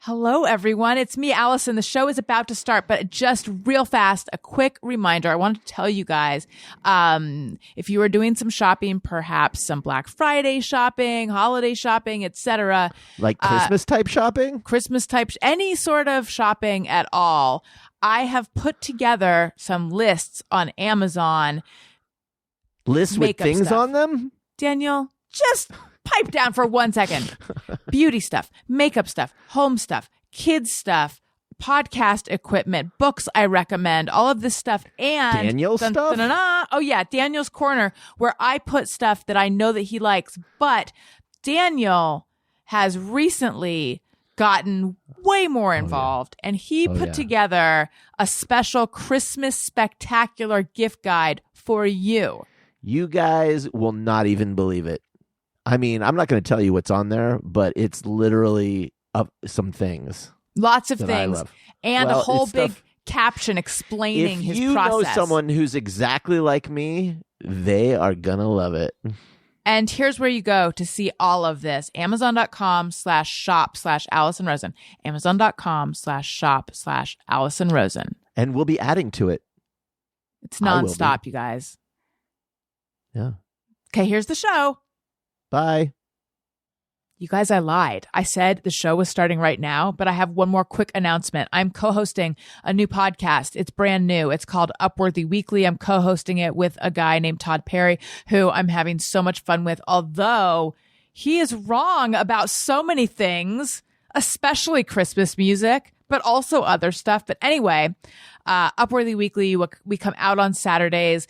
Hello, everyone. It's me, Allison. The show is about to start, but just real fast, a quick reminder. I want to tell you guys, if you are doing some shopping, perhaps some Black Friday shopping, holiday shopping, etc., like Christmas type shopping, any sort of shopping at all, I have put together some lists on Amazon. Lists with things stuff on them? Daniel, just pipe down for 1 second. Beauty stuff, makeup stuff, home stuff, kids stuff, podcast equipment, books I recommend, all of this stuff. And Daniel's stuff? Oh, yeah, Daniel's Corner, where I put stuff that I know that he likes. But Daniel has recently gotten way more involved, and he put together a special Christmas spectacular gift guide for you. You guys will not even believe it. I mean, I'm not going to tell you what's on there, but it's literally some things. Lots of things. And a whole big caption explaining his process. If you know someone who's exactly like me, they are going to love it. And here's where you go to see all of this. Amazon.com/shop/Allison Rosen. Amazon.com/shop/Allison Rosen. And we'll be adding to it. It's nonstop, you guys. Yeah. Okay, here's the show. Bye. You guys, I lied. I said the show was starting right now, but I have one more quick announcement. I'm co-hosting a new podcast. It's brand new. It's called Upworthy Weekly. I'm co-hosting it with a guy named Tod Perry, who I'm having so much fun with, although he is wrong about so many things, especially Christmas music, but also other stuff. But anyway, Upworthy Weekly, we come out on Saturdays.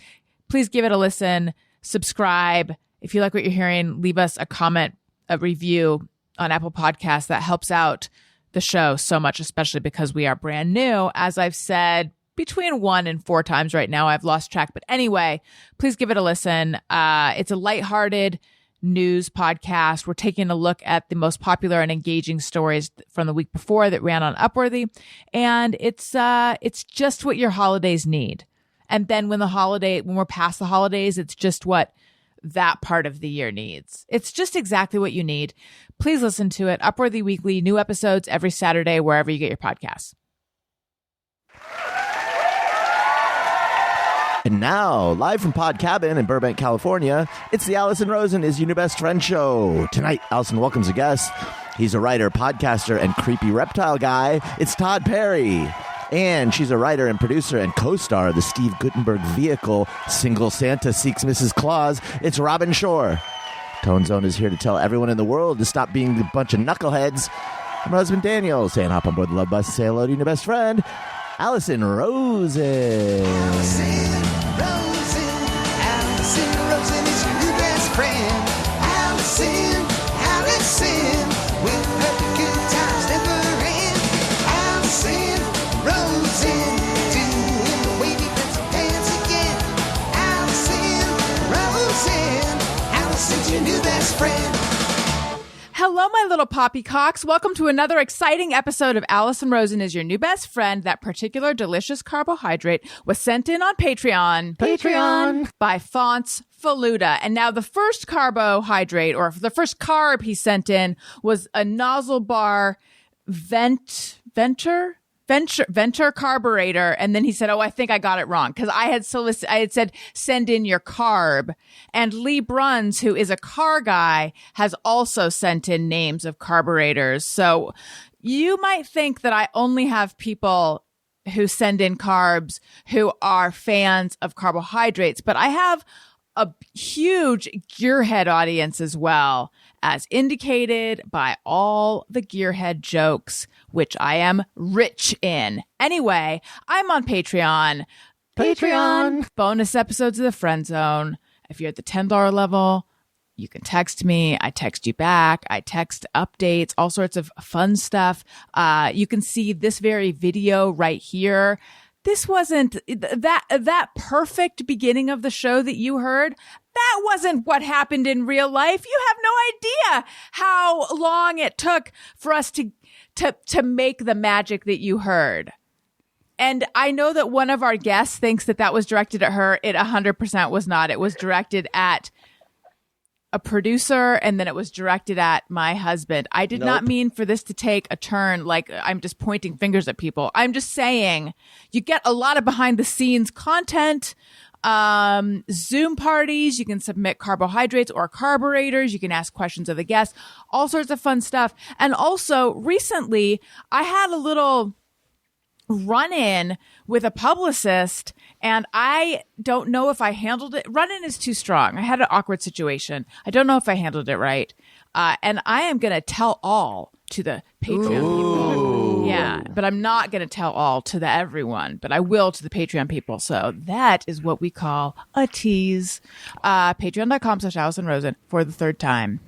Please give it a listen, subscribe. If you like what you're hearing, leave us a comment, a review on Apple Podcasts. That helps out the show so much, especially because we are brand new. As I've said, between 1 and 4 times right now, I've lost track. But anyway, please give it a listen. It's a lighthearted news podcast. We're taking a look at the most popular and engaging stories from the week before that ran on Upworthy. And it's just what your holidays need. And then when we're past the holidays, it's just what that part of the year needs. It's just exactly what you need. Please listen to it. Upworthy Weekly, new episodes every Saturday, wherever you get your podcasts. And now, live from Pod Cabin in Burbank, California, it's the Allison Rosen is Your New Best Friend show. Tonight, Allison welcomes a guest. He's a writer, podcaster, and creepy reptile guy. It's Tod Perry. And she's a writer and producer and co-star of the Steve Guttenberg vehicle, Single Santa Seeks Mrs. Claus. It's Robin Shorr. Tone Zone is here to tell everyone in the world to stop being a bunch of knuckleheads. I'm my husband Daniel, saying hop on board the love bus and say hello to your new best friend, Allison Rosen. Allison Rosen is your new best friend. Allison, with her good times never end. Allison Rosen, doing the wavy pencil dance again. Allison's your new best friend. Hello, my little poppycocks. Welcome to another exciting episode of Allison Rosen is Your New Best Friend. That particular delicious carbohydrate was sent in on Patreon by Fonts Faluda. And now the first carbohydrate, or the first carb he sent in, was a nozzle bar Venture carburetor. And then he said, I think I got it wrong, because I had said, send in your carb. And Lee Bruns, who is a car guy, has also sent in names of carburetors. So you might think that I only have people who send in carbs who are fans of carbohydrates, but I have a huge gearhead audience as well, as indicated by all the gearhead jokes, which I am rich in. Anyway, I'm on Patreon. Bonus episodes of The Friend Zone. If you're at the $10 level, you can text me. I text you back. I text updates, all sorts of fun stuff. You can see this very video right here. This wasn't that perfect beginning of the show that you heard. That wasn't what happened in real life. You have no idea how long it took for us to make the magic that you heard. And I know that one of our guests thinks that was directed at her. It 100% was not. It was directed at a producer, and then it was directed at my husband. I did not mean for this to take a turn like I'm just pointing fingers at people. I'm just saying you get a lot of behind the scenes content. Zoom parties, you can submit carbohydrates or carburetors, you can ask questions of the guests, all sorts of fun stuff. And also recently I had a little run-in with a publicist, and I don't know if I handled it. Run-in is too strong. I had an awkward situation. I don't know if I handled it right. And I am going to tell all to the Patreon people. Yeah, but I'm not going to tell all to the everyone, but I will to the Patreon people. So that is what we call a tease. Patreon.com/Allison Rosen for the third time.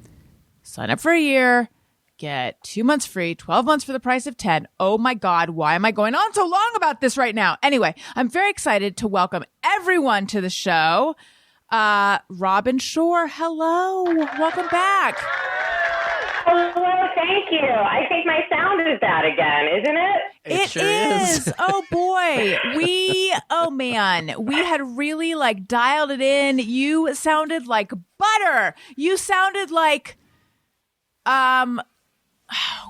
Sign up for a year. Get 2 months free, 12 months for the price of 10. Oh my God, why am I going on so long about this right now? Anyway, I'm very excited to welcome everyone to the show. Robin Shorr, hello. Welcome back. Hello, thank you. I think my sound is bad again, isn't it? It sure is. Oh boy. We had really like dialed it in. You sounded like butter. You sounded like,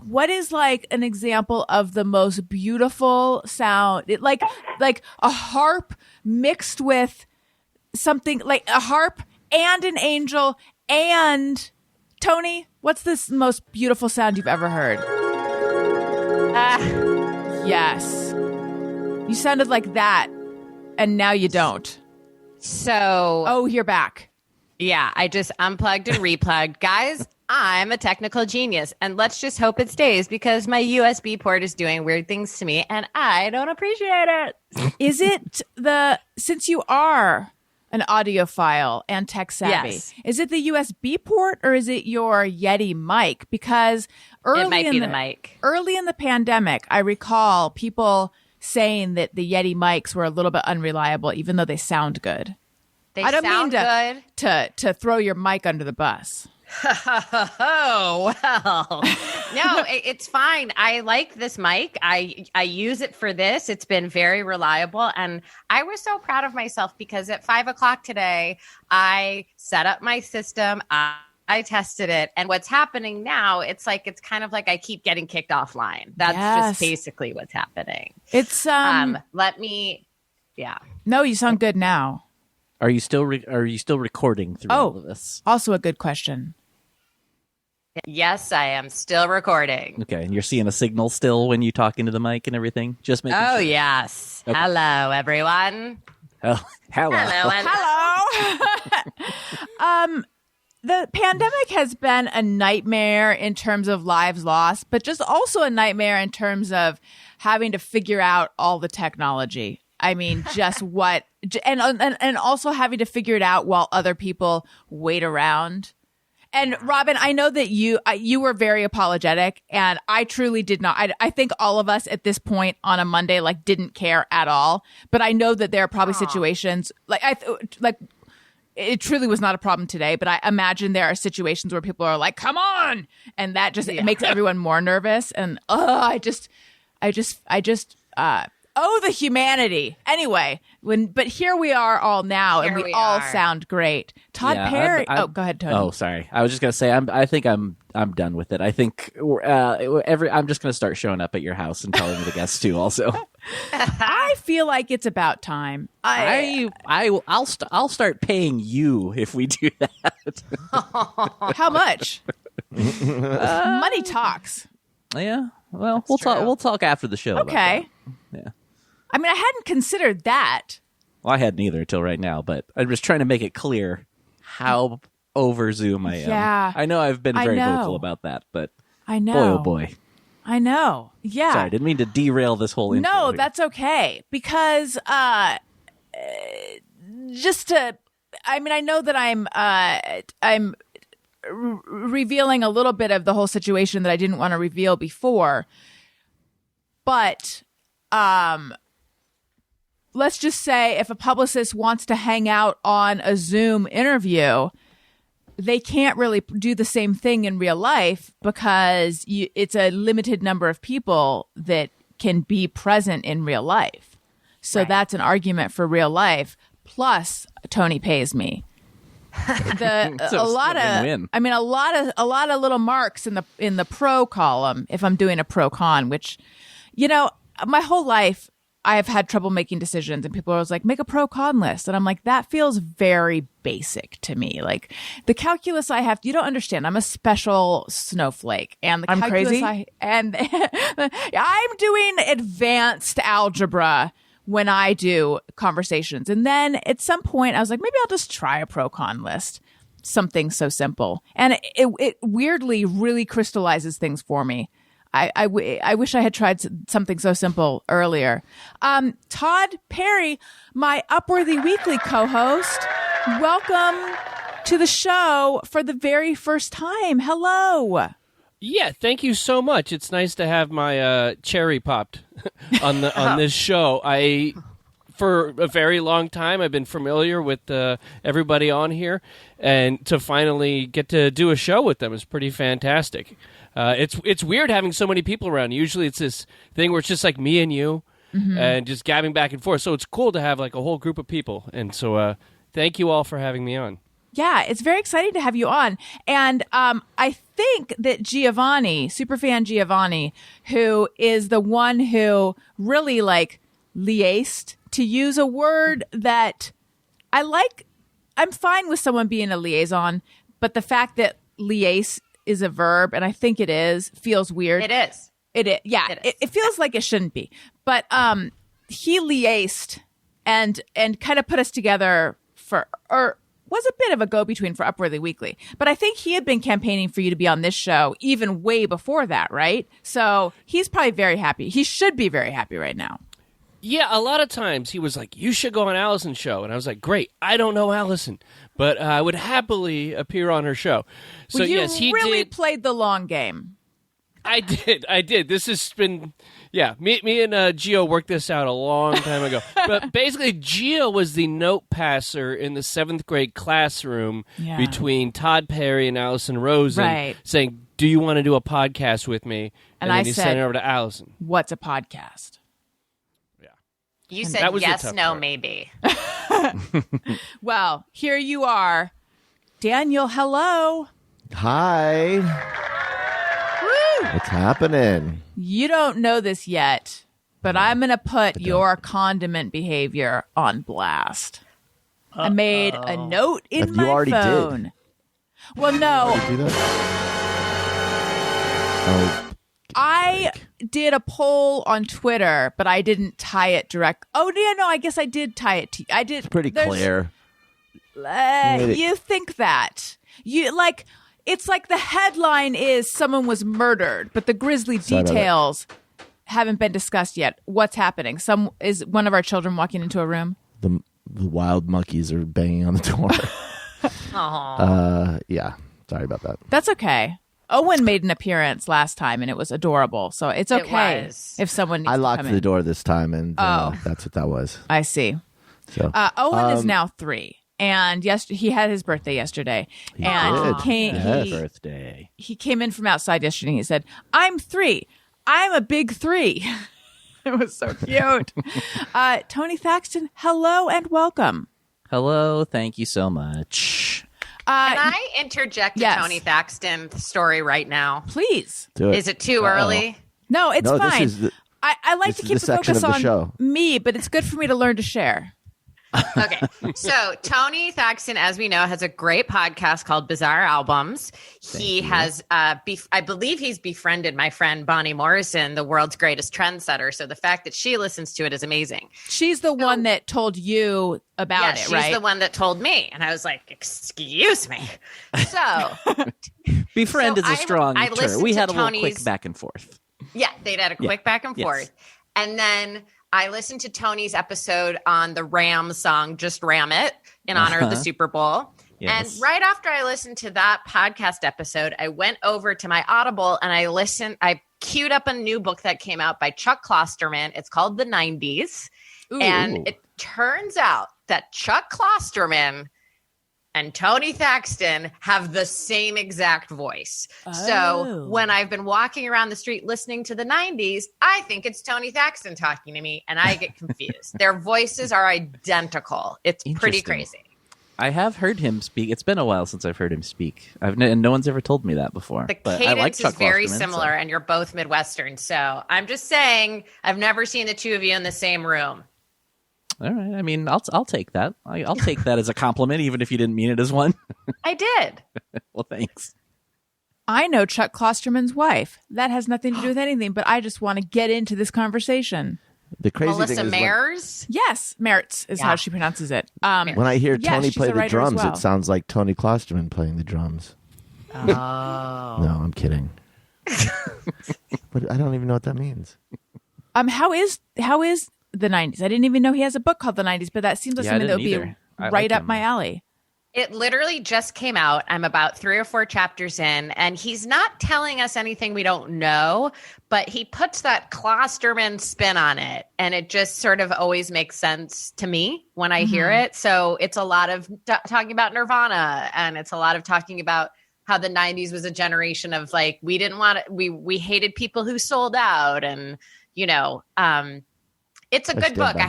what is like an example of the most beautiful sound? It like a harp mixed with something like a harp and an angel. And Tony, what's this most beautiful sound you've ever heard? Yes. You sounded like that, and now you don't. So, Oh, you're back. yeah, I just unplugged and replugged. Guys, I'm a technical genius, and let's just hope it stays because my USB port is doing weird things to me, and I don't appreciate it. Is it since you are an audiophile and tech savvy, Yes. is it the USB port or is it your Yeti mic? Because It might be the mic. Early in the pandemic, I recall people saying that the Yeti mics were a little bit unreliable, even though they sound good. They I don't sound mean good. to throw your mic under the bus. Oh, well. No, it's fine. I like this mic. I use it for this. It's been very reliable. And I was so proud of myself because at 5:00 today, I set up my system. I tested it. And what's happening now, it's kind of like I keep getting kicked offline. That's Yes. just basically what's happening. It's Yeah. no, you sound good now. Are you still recording through all of this? Also a good question. Yes, I am still recording. Okay, and you're seeing a signal still when you talk into the mic and everything? Just making Oh, sure. yes. Okay. Hello, everyone. Oh, hello. Hello. The pandemic has been a nightmare in terms of lives lost, but just also a nightmare in terms of having to figure out all the technology. I mean, just what, and also having to figure it out while other people wait around. And Robin, I know that you were very apologetic, and I truly did not. I think all of us at this point on a Monday didn't care at all. But I know that there are probably situations it truly was not a problem today. But I imagine there are situations where people are like, "Come on," and that just makes everyone more nervous. And I just oh, the humanity. Anyway, but here we are all now, and we all sound great. Tod Perry. Go ahead, Tony. Oh, sorry. I was just gonna say I think I'm done with it. I think I'm just gonna start showing up at your house and telling the guests too. Also, I feel like it's about time. I'll start paying you if we do that. How much? Money talks. Yeah. Well, we'll talk after the show. Okay. About that. Yeah. I mean, I hadn't considered that. Well, I hadn't either until right now, but I'm just trying to make it clear how over Zoom I am. Yeah. I know I've been very vocal about that, but I know. boy, oh boy. I know. Yeah. Sorry, I didn't mean to derail this whole intro. No, here. that's okay. Because I know that I'm revealing a little bit of the whole situation that I didn't want to reveal before. But let's just say if a publicist wants to hang out on a Zoom interview, they can't really do the same thing in real life because it's a limited number of people that can be present in real life. So that's an argument for real life. Plus, Tony pays me. So a lot of win-win. I mean a lot of little marks in the pro column if I'm doing a pro con, which my whole life I have had trouble making decisions, and people are always like, make a pro con list. And I'm like, that feels very basic to me. Like the calculus I have, you don't understand. I'm a special snowflake, and the I'm calculus crazy? and I'm doing advanced algebra when I do conversations. And then at some point I was like, maybe I'll just try a pro con list. Something so simple. And it weirdly really crystallizes things for me. I wish I had tried something so simple earlier. Tod Perry, my Upworthy Weekly co-host, welcome to the show for the very first time. Hello. Yeah, thank you so much. It's nice to have my cherry popped on this show. For a very long time, I've been familiar with everybody on here, and to finally get to do a show with them is pretty fantastic. It's weird having so many people around. Usually it's this thing where it's just like me and you and just gabbing back and forth. So it's cool to have like a whole group of people. And so thank you all for having me on. Yeah, it's very exciting to have you on. And I think that Giovanni, superfan Giovanni, who is the one who really like liaised, to use a word that I like. I'm fine with someone being a liaison, but the fact that liaise is a verb, and I think it is, feels weird. It is. Yeah. It feels like it shouldn't be. But he liaised and kind of put us together or was a bit of a go-between for Upworthy Weekly. But I think he had been campaigning for you to be on this show even way before that, right? So he's probably very happy. He should be very happy right now. Yeah, a lot of times he was like, you should go on Allison's show. And I was like, great, I don't know Allison, but I would happily appear on her show. So well, you yes, he really did. played the long game. I did. This has been, me and Gio worked this out a long time ago. But basically, Gio was the note passer in the 7th grade classroom between Tod Perry and Allison Rosen, saying, do you want to do a podcast with me? And then I he said, sent it over to Allison. What's a podcast? You That said was the yes, tough no, part. maybe. Well, here you are. Daniel, hello. Hi. What's happening? You don't know this yet, but I'm going to put your condiment behavior on blast. I made a note in You my already phone. did. Well, no, Do that? Oh, I did a poll on Twitter, but I didn't tie it direct. Oh, yeah, no, I guess I did tie it to I did. it's pretty clear. You think that. It's like the headline is someone was murdered, but the grisly details haven't been discussed yet. What's happening? Is one of our children walking into a room? The wild monkeys are banging on the door. Yeah. Sorry about that. That's okay. Owen made an appearance last time, and it was adorable. So it's okay was. if someone needs I to locked come the in. door this time, and that's what that was. I see. So Owen is now 3, and he had his birthday yesterday, and did. he came. Yes. Birthday. He came in from outside yesterday. And he said, "I'm 3. I'm a big 3." It was so cute. Tony Thaxton, hello and welcome. Hello, thank you so much. Can I interject yes. a Tony Thaxton story right now? Please. do it. Is it too early? No, it's No, this fine. is the- I like this to is keep the the section focus of the on show. me, but it's good for me to learn to share. Okay. So Tony Thaxton, as we know, has a great podcast called Bizarre Albums. He has, I believe he's befriended my friend Bonnie Morrison, the world's greatest trendsetter. So the fact that she listens to it is amazing. She's the one that told you about it, She's right? the one that told me. And I was like, excuse me. So Befriend So is a strong I term. listened We to had a little Tony's- quick back and forth. yeah, they'd had a quick back and Yes. forth. And then I listened to Tony's episode on the Ram song, Just Ram It, in honor of the Super Bowl. Yes. And right after I listened to that podcast episode, I went over to my Audible and I queued up a new book that came out by Chuck Klosterman. It's called The 90s. And it turns out that Chuck Klosterman and Tony Thaxton have the same exact voice. So when I've been walking around the street listening to the 90s, I think it's Tony Thaxton talking to me and I get confused. Their voices are identical. It's pretty Interesting. crazy. I have heard him speak. It's been a while since I've heard him speak. And no one's ever told me that before. The But cadence I like is Chuck very Klosterman, similar, so. and you're both Midwestern. So I'm just saying, I've never seen the two of you in the same room. All right. I mean, I'll take that. I'll take that as a compliment, even if you didn't mean it as one. I did. Well, thanks. I know Chuck Klosterman's wife. That has nothing to do with anything, but I just want to get into this conversation. The crazy Melissa thing is Mayers? Yes, Mertz is how she pronounces it. when I hear Yeah, Tony she's play a the writer as drums, well. it sounds like Tony Klosterman playing the drums. Oh. No, I'm kidding. But I don't even know what that means. How is the 90s? I didn't even know he has a book called The 90s, but that seems like Yeah, I something that would didn't be either. I right like up him. my alley. It literally just came out. I'm about 3 or 4 chapters in, and he's not telling us anything we don't know, but he puts that Klosterman spin on it, and it just sort of always makes sense to me when I hear it. So it's a lot of talking about Nirvana, and it's a lot of talking about how the 90s was a generation of like, we didn't want to, we hated people who sold out, and it's a good stand book. by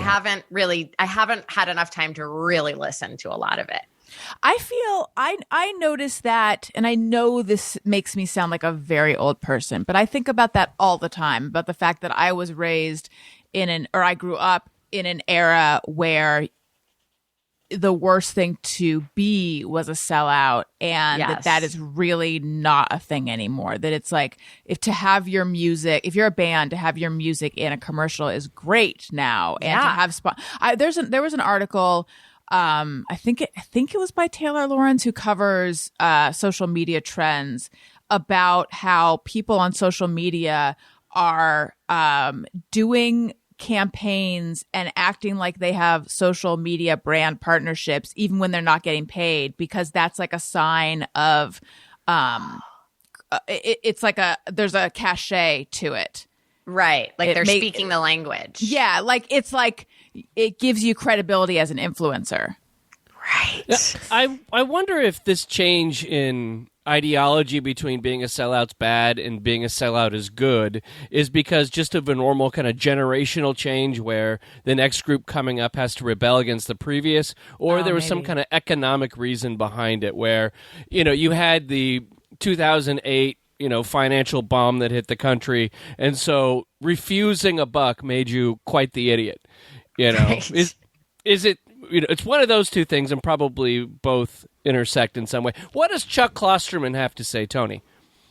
I haven't had enough time to really listen to a lot of it. I feel I notice that, and I know this makes me sound like a very old person, but I think about that all the time, about the fact that I was raised I grew up in an era where the worst thing to be was a sellout, and Yes. that is really not a thing anymore. That it's like, if you're a band, to have your music in a commercial is great now. And to have there was an article, I think it was by Taylor Lawrence, who covers social media trends, about how people on social media are doing campaigns and acting like they have social media brand partnerships even when they're not getting paid, because that's like a sign of it's like there's a cachet to it. Right. Like they're speaking the language. Yeah, like it's like it gives you credibility as an influencer. Right. Yeah, I wonder if this change in ideology between being a sellout's bad and being a sellout is good is because just of a normal kind of generational change where the next group coming up has to rebel against the previous, or there was some kind of economic reason behind it where, you had the 2008 financial bomb that hit the country, and so refusing a buck made you quite the idiot. Right. Is it? It's one of those two things, and probably both intersect in some way. What does Chuck Klosterman have to say, Tony?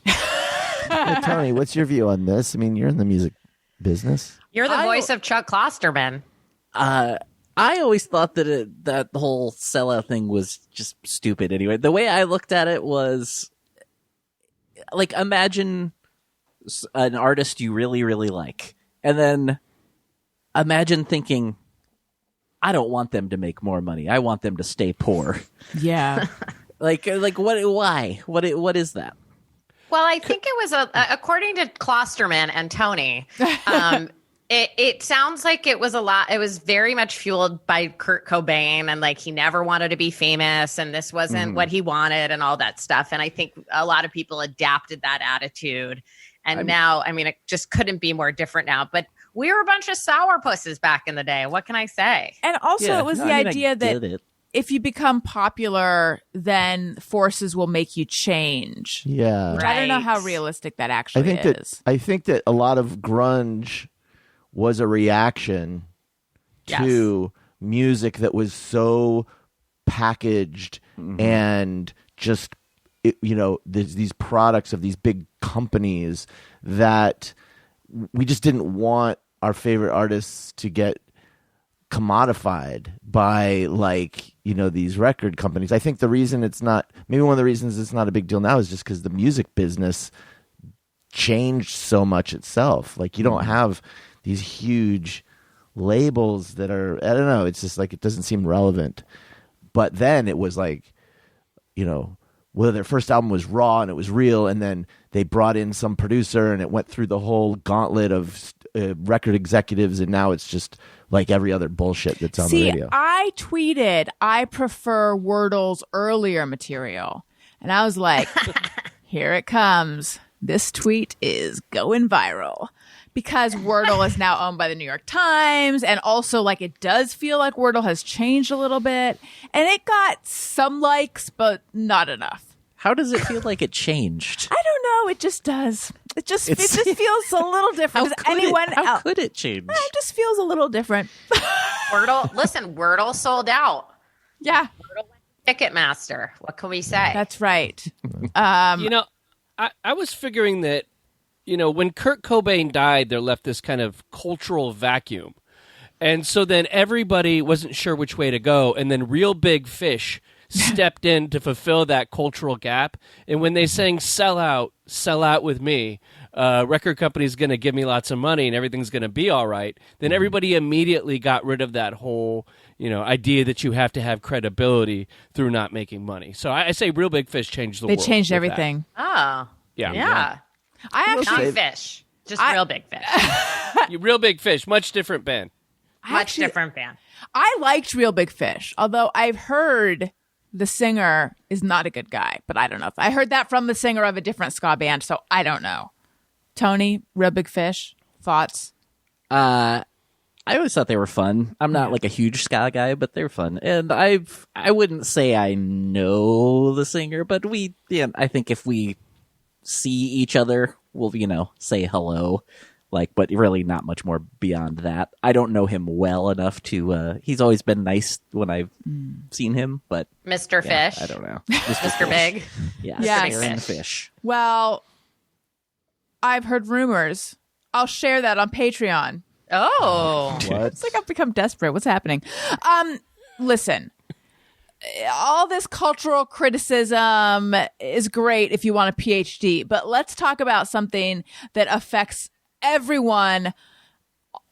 Hey, Tony, what's your view on this? I mean, you're in the music business. You're the voice of Chuck Klosterman. I always thought that that whole sellout thing was just stupid anyway. The way I looked at it was, like, imagine an artist you really, really like, and then imagine thinking, I don't want them to make more money. I want them to stay poor. Yeah. like what? Why? What is that? Well, I think it was according to Klosterman and Tony. It sounds like it was a lot. It was very much fueled by Kurt Cobain, and like he never wanted to be famous, and this wasn't what he wanted, and all that stuff. And I think a lot of people adapted that attitude. And now, it just couldn't be more different now. But we were a bunch of sourpusses back in the day. What can I say? And also, it was the idea I that get it. if you become popular, then forces will make you change. Yeah. Which I don't know how Right. realistic that actually is. I think that a lot of grunge was a reaction to music that was so packaged and just these products of these big companies that we just didn't want our favorite artists to get commodified by these record companies. I think the reason maybe one of the reasons it's not a big deal now is just because the music business changed so much itself. Like, you don't have these huge labels that are, I don't know, it's just like, it doesn't seem relevant. But then it was like, well, their first album was raw and it was real, and then they brought in some producer and it went through the whole gauntlet of record executives, and now it's just like every other bullshit that's on the radio. I tweeted, I prefer Wordle's earlier material. And I was like, here it comes. This tweet is going viral. because Wordle is now owned by the New York Times, and also like it does feel like Wordle has changed a little bit, and it got some likes, but not enough. How does it feel like it changed? I don't know. It just does. It just feels a little different. How could it change? It just feels a little different. Wordle sold out. Yeah. Ticketmaster. What can we say? That's right. I was figuring that, when Kurt Cobain died, there left this kind of cultural vacuum. And so then everybody wasn't sure which way to go. And then Real Big Fish stepped in to fulfill that cultural gap. And when they sang sell out with me, record company's going to give me lots of money and everything's going to be all right, then everybody immediately got rid of that whole idea that you have to have credibility through not making money. So I say Real Big Fish changed the world. They changed everything. Oh. Yeah. I actually Not fish. Just Real Big Fish. Real Big Fish, much different band. Different band. I liked Real Big Fish, although I've heard the singer is not a good guy, but I don't know. I heard that from the singer of a different ska band, so I don't know. Tony, Real Big Fish, thoughts? I always thought they were fun. I'm not like a huge ska guy, but they're fun. And I wouldn't say I know the singer, but I think if we see each other, we'll, say hello. But really not much more beyond that. I don't know him well enough to, he's always been nice when I've seen him, but. Mr. Fish. I don't know. Mr. Big. Yeah. Yes. Aaron Fish. Well, I've heard rumors. I'll share that on Patreon. Oh. What? It's like I've become desperate. What's happening? Listen. All this cultural criticism is great if you want a PhD, but let's talk about something that affects everyone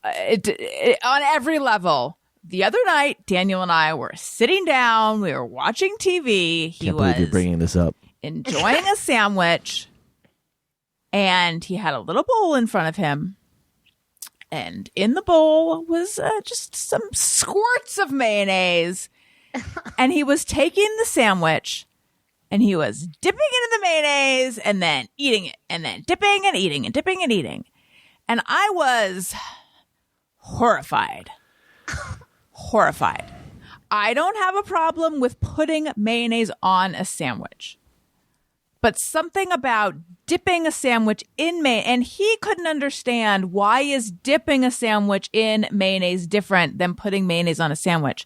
on every level. The other night, Daniel and I were sitting down. We were watching TV. He Can't believe you're was bringing this up. enjoying a sandwich, and he had a little bowl in front of him. And in the bowl was just some squirts of mayonnaise. And he was taking the sandwich, and he was dipping it in the mayonnaise, and then eating it, and then dipping and eating and dipping and eating. And I was horrified. Horrified. I don't have a problem with putting mayonnaise on a sandwich. But something about dipping a sandwich in mayonnaise, and he couldn't understand why is dipping a sandwich in mayonnaise different than putting mayonnaise on a sandwich.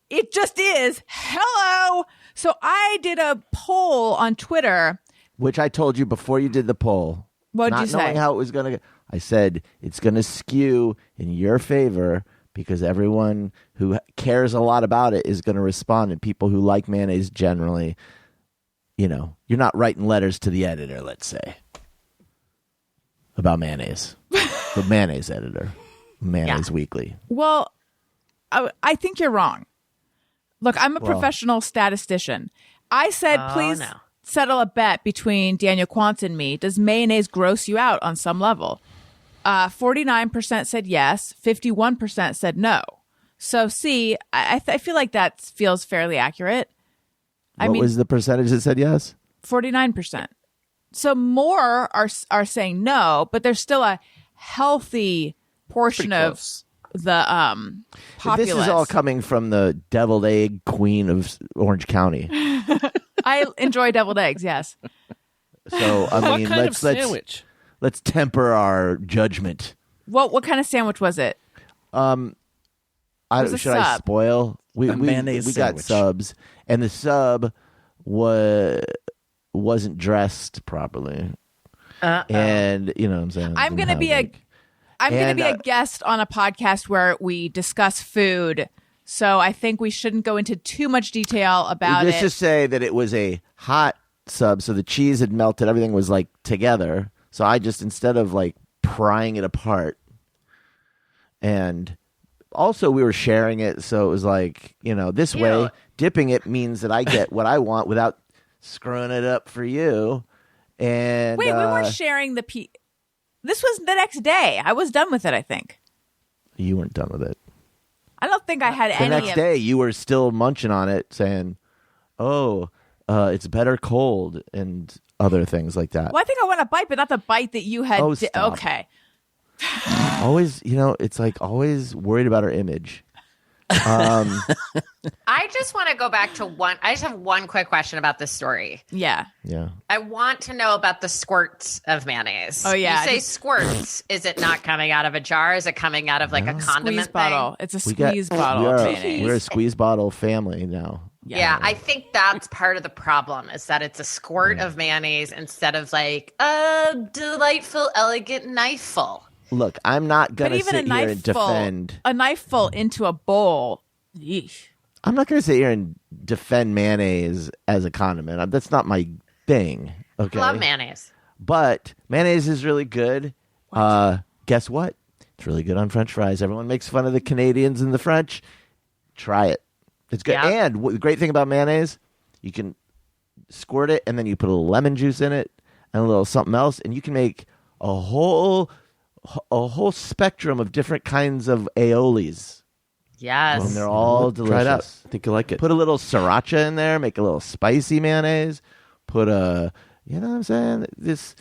It just is. Hello. So I did a poll on Twitter. Which I told you before you did the poll. What'd you Not knowing say? how it was going to go. I said it's going to skew in your favor because everyone who cares a lot about it is going to respond, and people who like mayonnaise generally, you're not writing letters to the editor, let's say, about mayonnaise. The mayonnaise editor. Mayonnaise Weekly. Well, I think you're wrong. Look, I'm a professional statistician. I said, please settle a bet between Daniel Quantz and me. Does mayonnaise gross you out on some level? 49% said yes. 51% said no. So, see, I feel like that feels fairly accurate. What was the percentage that said yes? 49%. So more are saying no, but there's still a healthy portion of the populace. This is all coming from the deviled egg queen of Orange County. I enjoy deviled eggs, yes. So I mean, what kind of sandwich? Let's temper our judgment. What kind of sandwich was it? Should I spoil? We got sandwich. subs, and the sub wasn't dressed properly. And you know what I'm saying? I'm going to be a guest on a podcast where we discuss food. So I think we shouldn't go into too much detail about Let's it. just say that it was a hot sub, so the cheese had melted. Everything was like together. So I just, instead of like prying it apart, and also we were sharing it, so it was like, this way, dipping it means that I get what I want without screwing it up for you. And Wait, we weren't sharing the This was the next day. I was done with it, I think. You weren't done with it. I don't think I had The any next day, you were still munching on it, saying, "Oh, It's better cold and other things like that. Well, I think I want a bite, but not the bite that you had. Oh, stop. Okay. Always, it's like always worried about her image. I just want to go back to one. I just have one quick question about this story. Yeah. Yeah. I want to know about the squirts of mayonnaise. Oh, yeah. You say squirts. Is it not coming out of a jar? Is it coming out of like a condiment Squeeze bottle. thing? It's a squeeze bottle of mayonnaise. We're a squeeze bottle family now. Yeah, I think that's part of the problem is that it's a squirt of mayonnaise instead of like a delightful, elegant knifeful. Look, I'm not going But to even sit here and defend. a knifeful into a bowl. Yeesh. I'm not going to sit here and defend mayonnaise as a condiment. That's not my thing. Okay. Love mayonnaise. But mayonnaise is really good. Guess what? It's really good on French fries. Everyone makes fun of the Canadians and the French. Try it. It's good. Yeah. And the great thing about mayonnaise, you can squirt it and then you put a little lemon juice in it and a little something else, and you can make a whole spectrum of different kinds of aiolis. Yes. And they're all delicious. Try it out. I think you'll like it. Put a little sriracha in there, make a little spicy mayonnaise. Put you know what I'm saying? This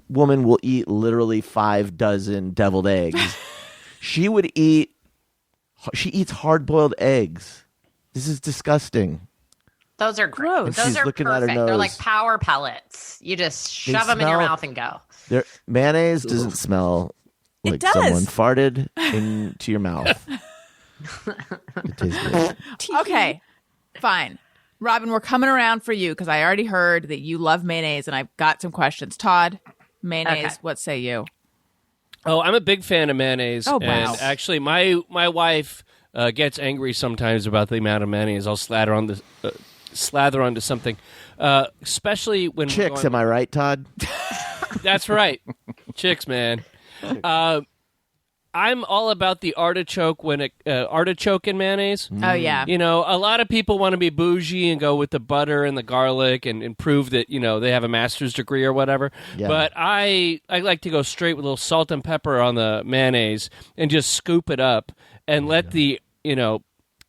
woman will eat literally 5 dozen deviled eggs. She eats hard-boiled eggs. This is disgusting. Those are great. Gross. Those She's are looking at her perfect. They're nose. like power pellets. You just shove them in your smell- mouth and go. Mayonnaise doesn't smell It like does. someone farted into your mouth. It tastes good. Okay, fine. Robin, we're coming around for you because I already heard that you love mayonnaise, and I've got some questions. Todd, mayonnaise, Okay. what say you? Oh, I'm a big fan of mayonnaise. Oh, wow. And actually, my wife gets angry sometimes about the amount of mayonnaise I'll slather onto something, especially when we're Chicks, going- am I right, Todd? That's right, chicks, man. I'm all about the artichoke artichoke in mayonnaise. Oh, yeah. You know, a lot of people want to be bougie and go with the butter and the garlic and prove that, they have a master's degree or whatever. Yeah. But I like to go straight with a little salt and pepper on the mayonnaise and just scoop it up and let the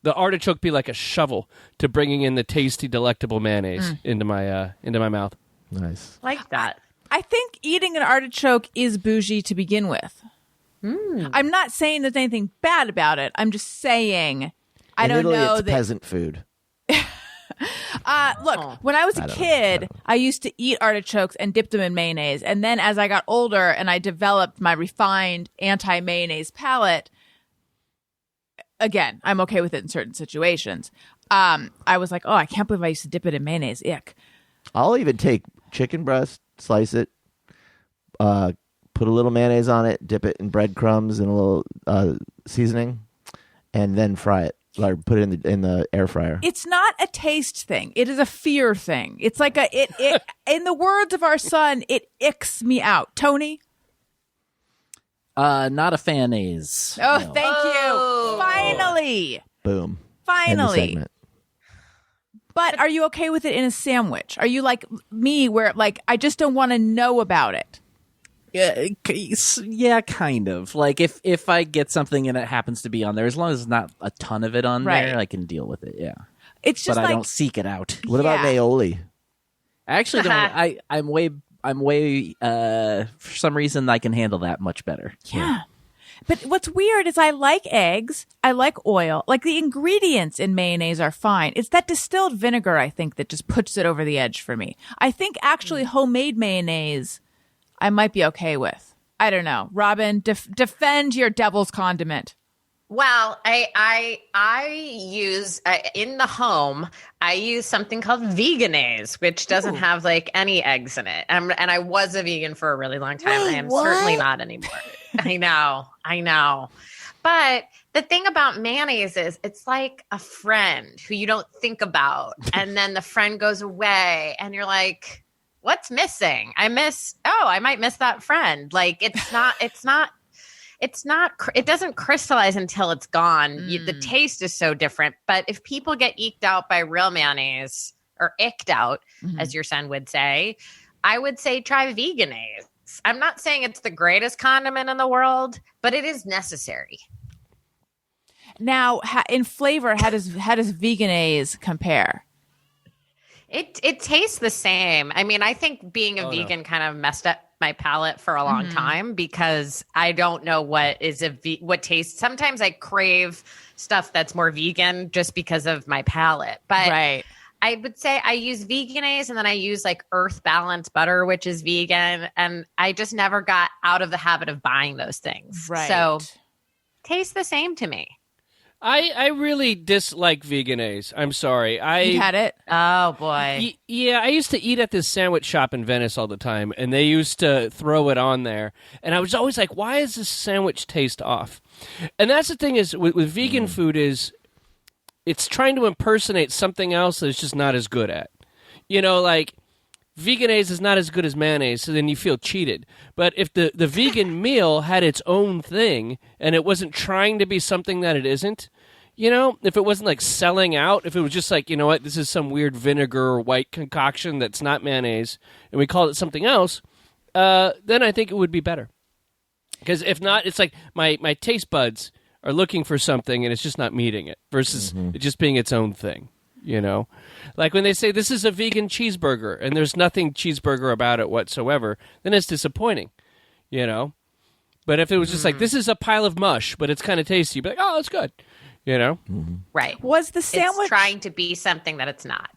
artichoke be like a shovel to bringing in the tasty, delectable mayonnaise into my mouth. Nice. Like that. I think eating an artichoke is bougie to begin with. I'm not saying there's anything bad about it. I'm just saying I In don't Italy, know it's that. peasant food. Look, when I was a kid, I used to eat artichokes and dip them in mayonnaise. And then as I got older and I developed my refined anti-mayonnaise palate, again, I'm okay with it in certain situations. I was like, oh, I can't believe I used to dip it in mayonnaise. Ick. I'll even take chicken breast, slice it, put a little mayonnaise on it, dip it in breadcrumbs and a little seasoning, and then fry it. Or put it in the air fryer. It's not a taste thing. It is a fear thing. It's like it in the words of our son, it icks me out. Tony? Not a fan-aise. Oh, No. thank you. Finally. Boom. End the Finally. segment. But are you okay with it in a sandwich? Are you like me where like I just don't want to know about it? Yeah, kind of. Like if I get something and it happens to be on there, as long as there's not a ton of it on Right. there, I can deal with it. Yeah, It's just but like I don't seek it out. What about Yeah. aioli? I actually don't. I'm way. For some reason, I can handle that much better. yeah. But what's weird is I like eggs, I like oil, like the ingredients in mayonnaise are fine. It's that distilled vinegar I think that just puts it over the edge for me. I think actually homemade mayonnaise I might be okay with. I don't know. Robin, defend your devil's condiment. Well, I use in the home. I use something called veganaise, which doesn't have like any eggs in it. And I was a vegan for a really long time. I am certainly not anymore. I know. But the thing about mayonnaise is it's like a friend who you don't think about, and then the friend goes away, and you're like, "What's missing? I might miss that friend." Like it doesn't crystallize until it's gone. The taste is so different. But if people get eked out by real mayonnaise or icked out, as your son would say, I would say try veganaise. I'm not saying it's the greatest condiment in the world, but it is necessary. Now, in flavor, how does veganaise compare? It tastes the same. I mean, I think being a vegan kind of messed up my palate for a long time because I don't know what is what tastes. Sometimes I crave stuff that's more vegan just because of my palate. But Right. I would say I use Vegenaise and then I use like Earth Balance butter, which is vegan. And I just never got out of the habit of buying those things. Right. So tastes the same to me. I really dislike Vegenaise. I'm sorry. You had it? Oh boy. Yeah, I used to eat at this sandwich shop in Venice all the time, and they used to throw it on there. And I was always like, why is this sandwich taste off? And that's the thing is with vegan food is it's trying to impersonate something else that it's just not as good at. You know, like Vegenaise is not as good as mayonnaise, so then you feel cheated. But if the vegan meal had its own thing and it wasn't trying to be something that it isn't, you know, if it wasn't like selling out, if it was just like, you know what, this is some weird vinegar or white concoction that's not mayonnaise, and we called it something else, then I think it would be better. Because if not, it's like my taste buds are looking for something and it's just not meeting it versus it just being its own thing. You know, like when they say this is a vegan cheeseburger and there's nothing cheeseburger about it whatsoever, then it's disappointing, you know. But if it was just like this is a pile of mush, but it's kind of tasty, you'd be like, oh, it's good, you know. Right. Was the sandwich It's trying to be something that it's not.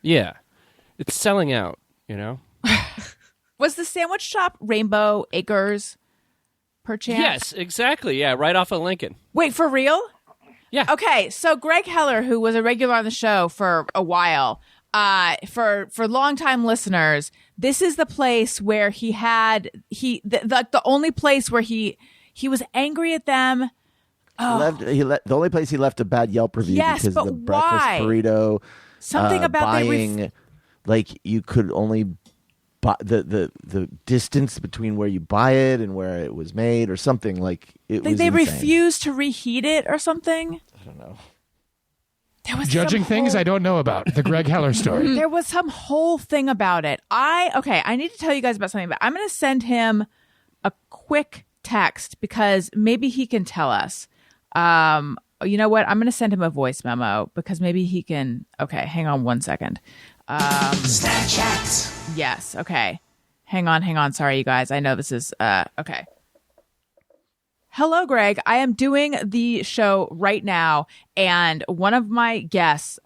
Yeah, it's selling out, you know. Was the sandwich shop Rainbow Acres, perchance? Yes, exactly. Yeah, right off of Lincoln. Wait, for real? Yeah. Okay, so Greg Heller, who was a regular on the show for a while, for longtime listeners, this is the place where the only place where he was angry at them. The only place he left a bad Yelp review Yes, because but the breakfast why? burrito. Something about buying, like you could only buy the distance between where you buy it and where it was made, or something like it was. they insane. refused to reheat it or something. I don't know. There was Judging things I don't know about. The Greg Heller story. There was some whole thing about it. I need to tell you guys about something, but I'm going to send him a quick text because maybe he can tell us. You know what? I'm going to send him a voice memo because maybe he can. Okay, hang on one second. Snapchat. Yes. Okay. Hang on. Sorry, you guys. I know this is okay. Hello, Greg. I am doing the show right now, and one of my guests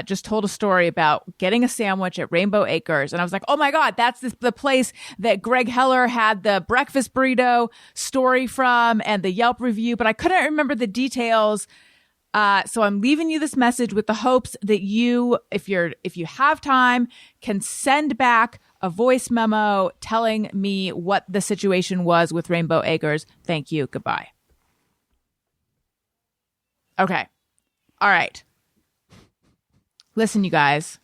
just told a story about getting a sandwich at Rainbow Acres, and I was like, "Oh my God, that's the place that Greg Heller had the breakfast burrito story from and the Yelp review," but I couldn't remember the details. So I'm leaving you this message with the hopes that you, if you have time, can send back a voice memo telling me what the situation was with Rainbow Acres. Thank you. Goodbye. Okay. All right. Listen, you guys.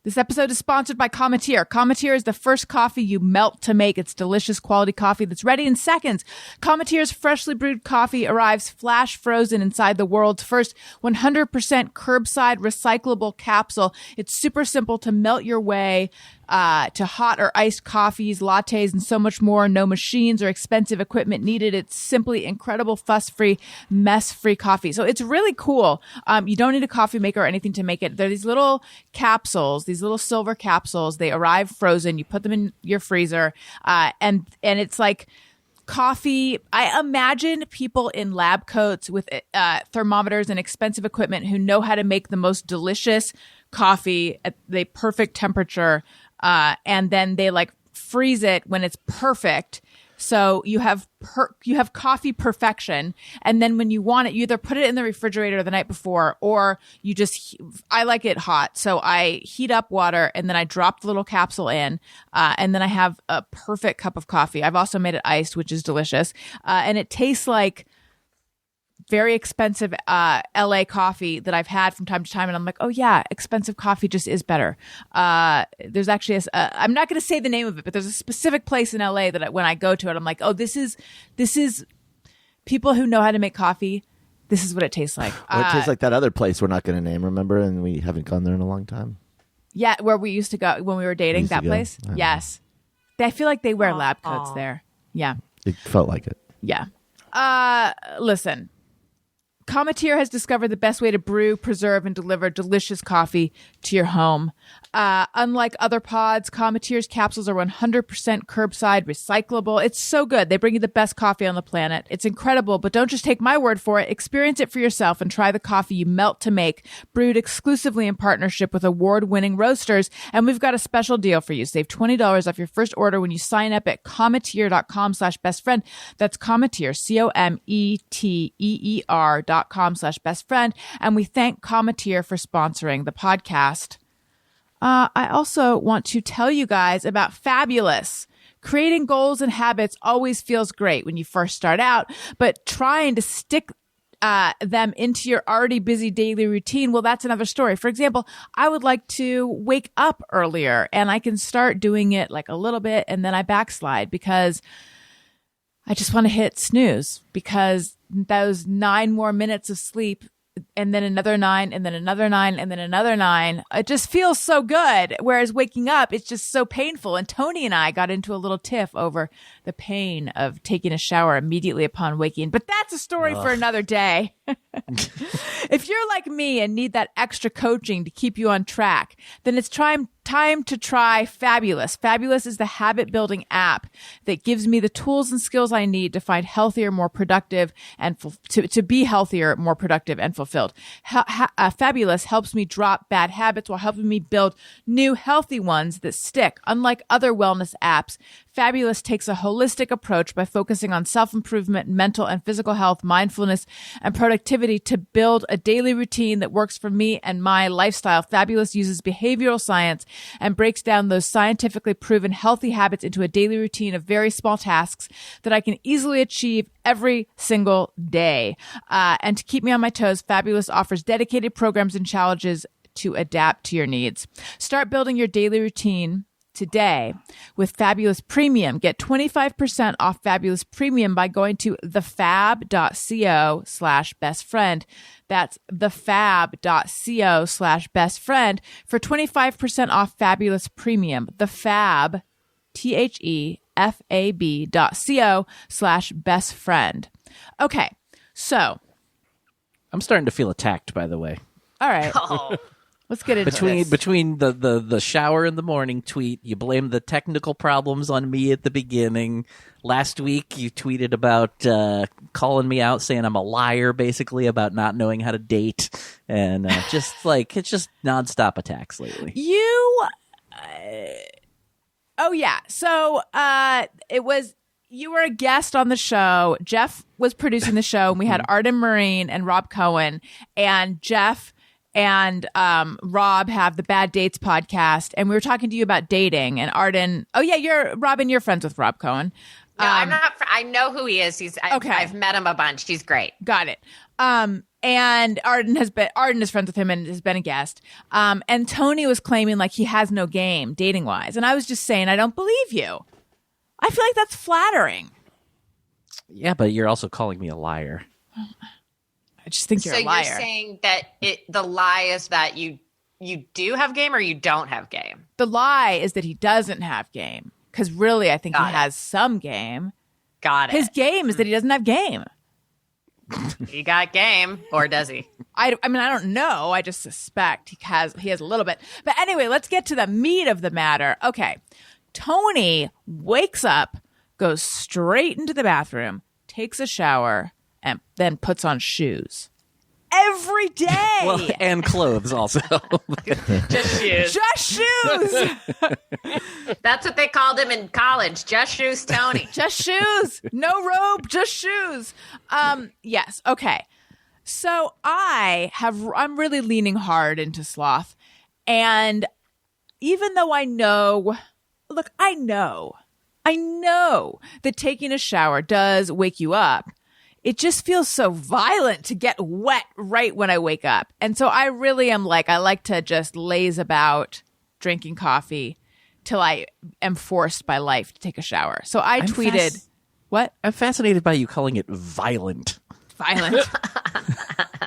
This episode is sponsored by Cometeer. Cometeer is the first coffee you melt to make. It's delicious quality coffee that's ready in seconds. Cometeer's freshly brewed coffee arrives flash frozen inside the world's first 100% curbside recyclable capsule. It's super simple to melt your way to hot or iced coffees, lattes, and so much more. No machines or expensive equipment needed. It's simply incredible, fuss-free, mess-free coffee. So it's really cool. You don't need a coffee maker or anything to make it. They're these little capsules, these little silver capsules. They arrive frozen. You put them in your freezer, and it's like coffee. I imagine people in lab coats with thermometers and expensive equipment who know how to make the most delicious coffee at the perfect temperature. And then they like freeze it when it's perfect. So you have coffee perfection. And then when you want it, you either put it in the refrigerator the night before, or you I like it hot. So I heat up water and then I drop the little capsule in, and then I have a perfect cup of coffee. I've also made it iced, which is delicious. And it tastes like very expensive LA coffee that I've had from time to time, and I'm like, oh yeah, expensive coffee just is better. There's actually I'm not going to say the name of it, but there's a specific place in LA that when I go to it, I'm like, oh, this is people who know how to make coffee. This is what it tastes like. Well, it tastes like that other place we're not going to name, remember? And we haven't gone there in a long time. Yeah, where we used to go when we were dating. That place. Yes, I feel like they wear lab coats there. Yeah, it felt like it. Yeah. Listen. Cometeer has discovered the best way to brew, preserve, and deliver delicious coffee to your home. Unlike other pods, Cometeer's capsules are 100% curbside recyclable. It's so good. They bring you the best coffee on the planet. It's incredible, but don't just take my word for it. Experience it for yourself and try the coffee you melt to make, brewed exclusively in partnership with award-winning roasters. And we've got a special deal for you. Save $20 off your first order when you sign up at cometeer.com/bestfriend. That's Cometeer, COMETEER.com/bestfriend. And we thank Cometeer for sponsoring the podcast. I also want to tell you guys about Fabulous. Creating goals and habits always feels great when you first start out, but trying to stick them into your already busy daily routine, well, that's another story. For example, I would like to wake up earlier, and I can start doing it like a little bit, and then I backslide because I just want to hit snooze, because those 9 more minutes of sleep, and then another 9, and then another 9, and then another 9. It just feels so good. Whereas waking up, it's just so painful. And Tony and I got into a little tiff over the pain of taking a shower immediately upon waking. But that's a story for another day. If you're like me and need that extra coaching to keep you on track, then it's time to try Fabulous. Fabulous is the habit building app that gives me the tools and skills I need to find healthier, more productive, and to be healthier, more productive, and fulfilled. Fabulous helps me drop bad habits while helping me build new, healthy ones that stick. Unlike other wellness apps, Fabulous takes a holistic approach by focusing on self-improvement, mental and physical health, mindfulness, and productivity to build a daily routine that works for me and my lifestyle. Fabulous uses behavioral science and breaks down those scientifically proven healthy habits into a daily routine of very small tasks that I can easily achieve every single day. And to keep me on my toes, Fabulous offers dedicated programs and challenges to adapt to your needs. Start building your daily routine today with Fabulous Premium. Get 25% off Fabulous Premium by going to thefab.co/bestfriend. That's thefab.co/bestfriend for 25% off Fabulous Premium. Thefab, THEFAB.co/bestfriend. Okay, so I'm starting to feel attacked, by the way. all right. Oh. Let's get into this. Between the shower in the morning tweet, you blame the technical problems on me at the beginning. Last week, you tweeted about calling me out, saying I'm a liar, basically, about not knowing how to date. And just like, it's just nonstop attacks lately. Oh, yeah. So you were a guest on the show. Jeff was producing the show, and we had Arden Marine and Rob Cohen, and Jeff and Rob have the Bad Dates podcast, and we were talking to you about dating. And Arden, you're friends with Rob Cohen. No, I'm not. I know who he is. Okay. I've met him a bunch. He's great. Got it. And Arden is friends with him and has been a guest. And Tony was claiming like he has no game dating wise, and I was just saying I don't believe you. I feel like that's flattering. Yeah, but you're also calling me a liar. I just think you're a liar. So you're saying that the lie is that you do have game or you don't have game? The lie is that he doesn't have game, because really I think he has some game. Got it. His game is that he doesn't have game. He got game, or does he? I mean, I don't know. I just suspect he has a little bit. But anyway, let's get to the meat of the matter. Okay. Tony wakes up, goes straight into the bathroom, takes a shower, and then puts on shoes. Every day. Well, and clothes also. Just shoes. Just shoes. That's what they called him in college. Just shoes, Tony. Just shoes. No robe, just shoes. Yes. Okay. So I'm really leaning hard into sloth. And even though I know that taking a shower does wake you up, it just feels so violent to get wet right when I wake up. And so I really am I like to just laze about drinking coffee till I am forced by life to take a shower. So I tweeted, what? I'm fascinated by you calling it violent. Violent.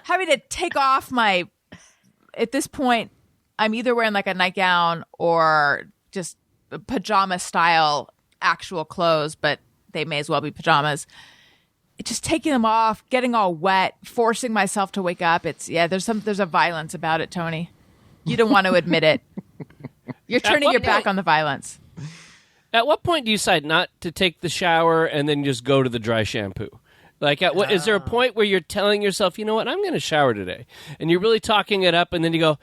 Having to take off at this point, I'm either wearing like a nightgown or just pajama style actual clothes, but they may as well be pajamas. just taking them off, getting all wet, forcing myself to wake up. There's a violence about it, Tony. You don't want to admit it. You're turning your back on the violence. At what point do you decide not to take the shower and then just go to the dry shampoo? Like, is there a point where you're telling yourself, you know what, I'm going to shower today, and you're really talking it up, and then you go,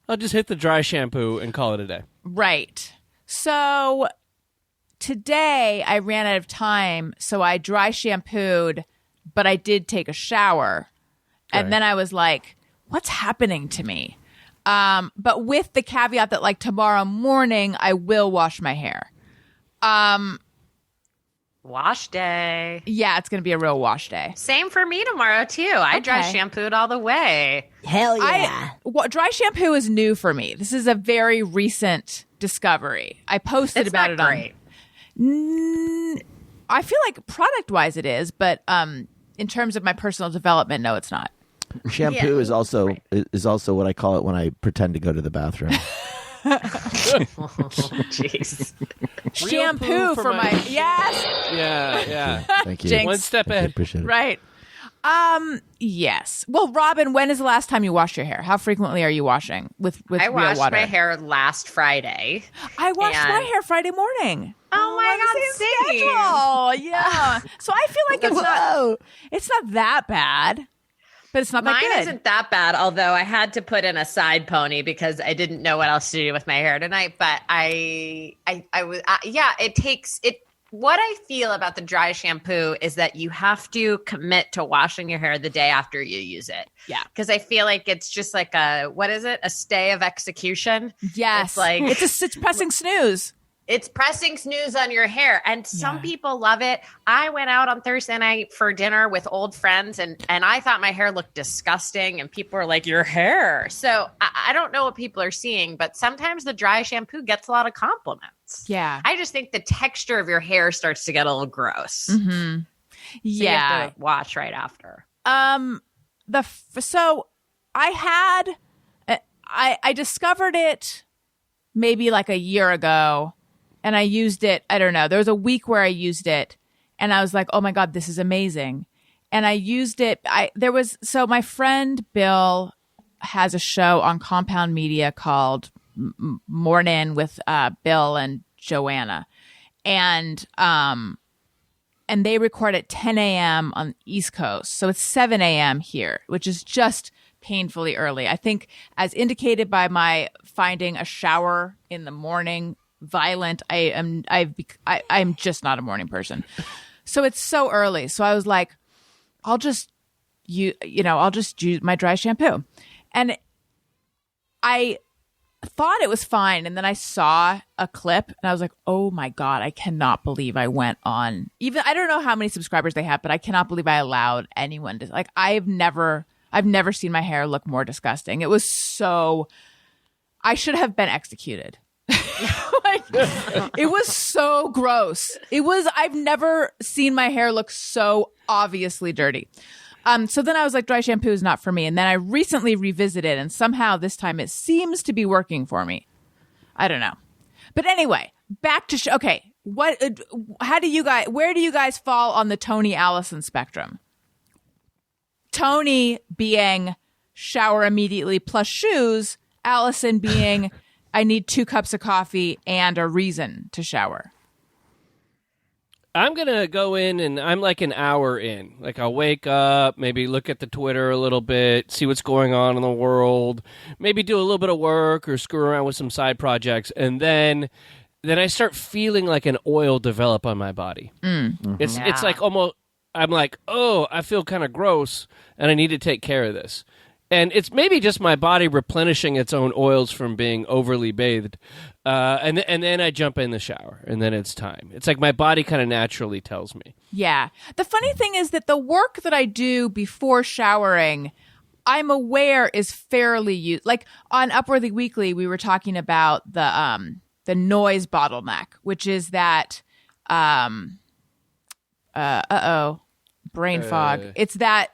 I'll just hit the dry shampoo and call it a day. Right. So today I ran out of time, so I dry shampooed, but I did take a shower. And then I was like, what's happening to me? But with the caveat that like tomorrow morning, I will wash my hair. Wash day. Yeah, it's going to be a real wash day. Same for me tomorrow, too. I dry shampooed all the way. Hell yeah. Dry shampoo is new for me. This is a very recent discovery. I posted about it great. I feel like product-wise it is, but in terms of my personal development, no, it's not. Shampoo is also what I call it when I pretend to go to the bathroom. Jeez. Shampoo for my yes. Yeah. Thank you. Jinx. One step Thank you. ahead. Appreciate it. Right. Yes. Well, Robin, when is the last time you washed your hair? How frequently are you washing with I real washed water? my hair last Friday. I washed and- my hair Friday morning. Oh my God, same. Schedule. Yeah. So I feel like it's not that bad. But it's not that Mine good. isn't that bad, although I had to put in a side pony because I didn't know what else to do with my hair tonight. But I was, it takes it. What I feel about the dry shampoo is that you have to commit to washing your hair the day after you use it. Yeah. Because I feel like it's just like a stay of execution. Yes. It's like it's pressing snooze. It's pressing snooze on your hair. And some people love it. I went out on Thursday night for dinner with old friends and I thought my hair looked disgusting. And people were like, your hair. So I don't know what people are seeing, but sometimes the dry shampoo gets a lot of compliments. Yeah. I just think the texture of your hair starts to get a little gross. Mm-hmm. So you have to wash right after. So I discovered it maybe like a year ago. And I used it, I don't know, there was a week where I used it and I was like, oh my God, this is amazing. And I used it, so my friend Bill has a show on Compound Media called Morning with Bill and Joanna. And they record at 10 a.m. on the East Coast. So it's 7 a.m. here, which is just painfully early. I think as indicated by my finding a shower in the morning violent, I'm just not a morning person. So it's so early. So I was like, I'll just use my dry shampoo. And I thought it was fine. And then I saw a clip and I was like, oh my God, I cannot believe I went on. Even I don't know how many subscribers they have, but I cannot believe I allowed anyone to like, I've never seen my hair look more disgusting. It was so, I should have been executed. It was so gross. I've never seen my hair look so obviously dirty. So then I was like, dry shampoo is not for me. And then I recently revisited and somehow this time it seems to be working for me. I don't know. But anyway, back to, okay. Where do you guys fall on the Tony Allison spectrum? Tony being shower immediately plus shoes, Allison being I need 2 cups of coffee and a reason to shower. I'm going to go in and I'm like an hour in. Like I'll wake up, maybe look at the Twitter a little bit, see what's going on in the world, maybe do a little bit of work or screw around with some side projects. And then I start feeling like an oil develop on my body. Mm-hmm. It's like almost, I'm like, oh, I feel kind of gross and I need to take care of this. And it's maybe just my body replenishing its own oils from being overly bathed. And then I jump in the shower, and then it's time. It's like my body kind of naturally tells me. Yeah. The funny thing is that the work that I do before showering, I'm aware is fairly used. Like on Upworthy Weekly, we were talking about the noise bottleneck, which is that brain fog. It's that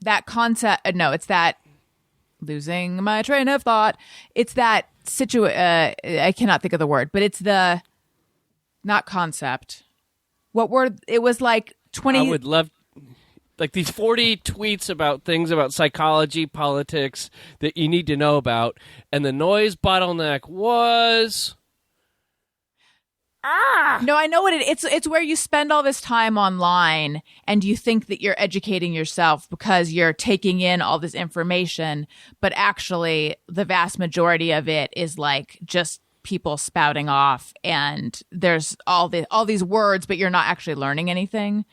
that concept, it's that losing my train of thought. It's that I cannot think of the word, but it's the, not concept. What were it was like 20. I would love like these 40 tweets about things about psychology, politics that you need to know about, and the noise bottleneck was No, I know what it's where you spend all this time online and you think that you're educating yourself because you're taking in all this information, but actually the vast majority of it is like just people spouting off, and there's all these words, but you're not actually learning anything.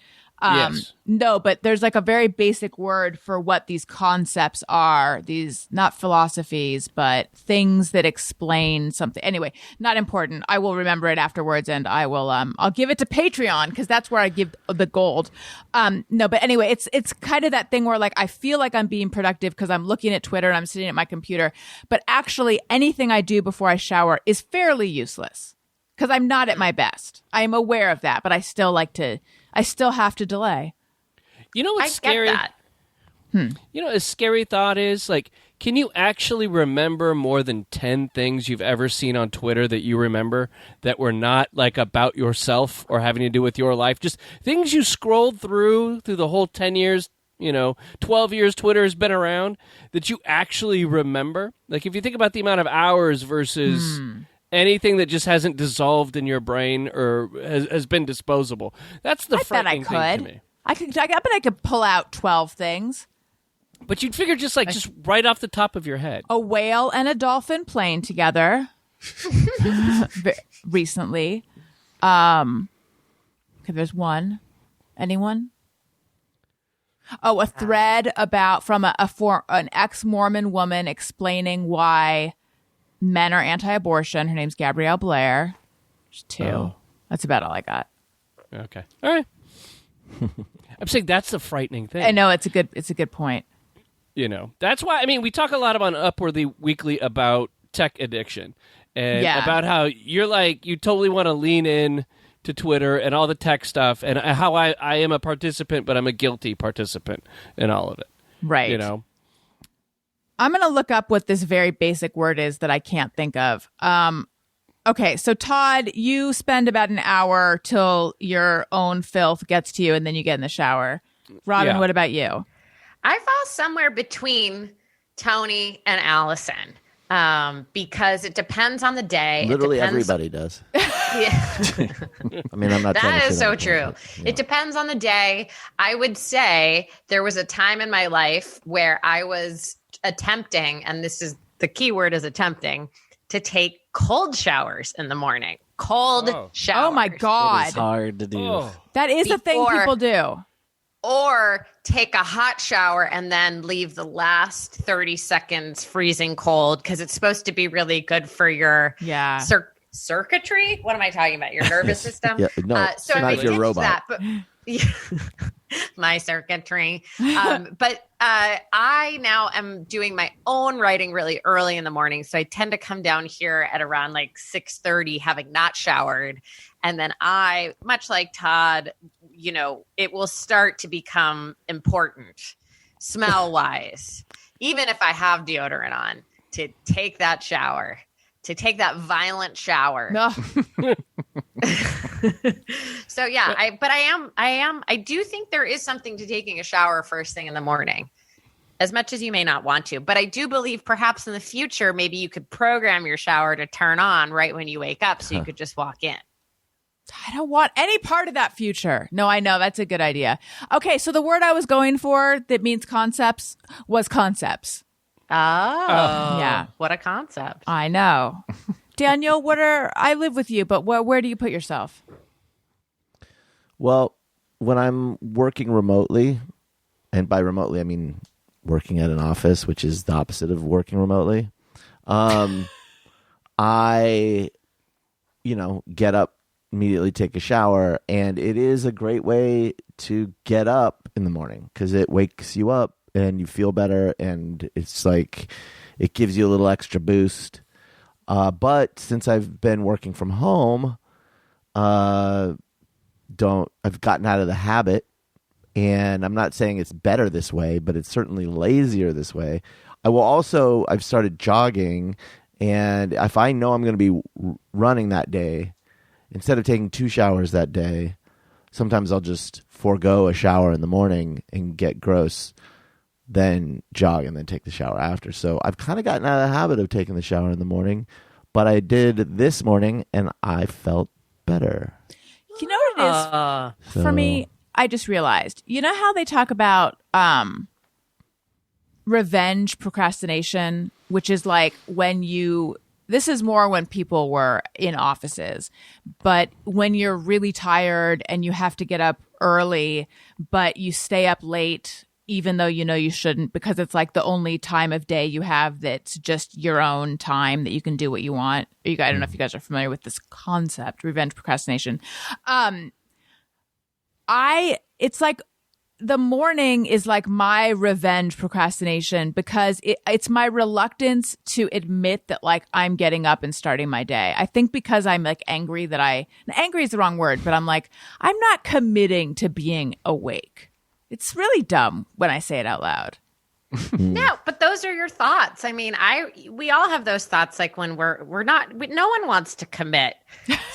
Yes. No, but there's like a very basic word for what these concepts are. These, not philosophies, but things that explain something. Anyway, not important. I will remember it afterwards, and I will, I'll give it to Patreon because that's where I give the gold. No, but anyway, it's kind of that thing where like I feel like I'm being productive because I'm looking at Twitter and I'm sitting at my computer, but actually anything I do before I shower is fairly useless because I'm not at my best. I am aware of that, but I still have to delay. You know what's scary? Get that. You know, a scary thought is like, can you actually remember more than 10 things you've ever seen on Twitter that you remember that were not like about yourself or having to do with your life? Just things you scrolled through the whole 10 years, 12 years Twitter has been around that you actually remember. Like if you think about the amount of hours versus anything that just hasn't dissolved in your brain or has been disposable. That's the frightening thing to me. I bet I could pull out 12 things. But you'd figure just right off the top of your head. A whale and a dolphin playing together recently. Okay, there's one. Anyone? Oh, a thread from an ex-Mormon woman explaining why men are anti-abortion. Her name's Gabrielle Blair. There's 2. Oh. That's about all I got. Okay. All right. I'm saying that's the frightening thing. I know it's a good point. That's why, we talk a lot on Upworthy Weekly about tech addiction and about how you totally want to lean in to Twitter and all the tech stuff and how I am a participant, but I'm a guilty participant in all of it. Right. I'm going to look up what this very basic word is that I can't think of. Okay, so Todd, you spend about an hour till your own filth gets to you, and then you get in the shower. Robin, what about you? I fall somewhere between Tony and Allison because it depends on the day. Literally everybody does. Yeah. I'm not. That is so true. It depends on the day. I would say there was a time in my life where I was attempting, and this is the key word is attempting, to take cold showers in the morning. Cold showers. Oh my God. It's hard to do. Oh. That is a thing people do. Or take a hot shower and then leave the last 30 seconds freezing cold because it's supposed to be really good for your circuitry. What am I talking about? Your nervous system? So not your robot. That, but my circuitry. But I now am doing my own writing really early in the morning. So I tend to come down here at around like 6:30, having not showered. And then I, much like Todd, it will start to become important smell wise, even if I have deodorant on, to take that shower, to take that violent shower. No. So yeah, I do think there is something to taking a shower first thing in the morning, as much as you may not want to. But I do believe perhaps in the future, maybe you could program your shower to turn on right when you wake up so you could just walk in. I don't want any part of that future. No, I know. That's a good idea. Okay, so the word I was going for that means concepts was concepts. Oh, yeah. What a concept. I know. Daniel, I live with you, but where do you put yourself? Well, when I'm working remotely, and by remotely I mean working at an office, which is the opposite of working remotely, I, get up, immediately take a shower, and it is a great way to get up in the morning because it wakes you up and you feel better, and it's like it gives you a little extra boost. But since I've been working from home, I've gotten out of the habit, and I'm not saying it's better this way, but it's certainly lazier this way. I've started jogging, and if I know I'm going to be running that day, instead of taking 2 showers that day, sometimes I'll just forego a shower in the morning and get gross, then jog and then take the shower after. So I've kind of gotten out of the habit of taking the shower in the morning, but I did this morning and I felt better. You know what it is? So- For me, I just realized, you know how they talk about revenge procrastination, which is like this is more when people were in offices, but when you're really tired and you have to get up early, but you stay up late, even though you know you shouldn't, because it's like the only time of day you have that's just your own time that you can do what you want. I don't know if you guys are familiar with this concept, revenge procrastination. It's like the morning is like my revenge procrastination because it's my reluctance to admit that like I'm getting up and starting my day. I think because I'm like angry angry is the wrong word, but I'm like, I'm not committing to being awake. It's really dumb when I say it out loud. No, but those are your thoughts. I mean, we all have those thoughts. Like when we're not. No one wants to commit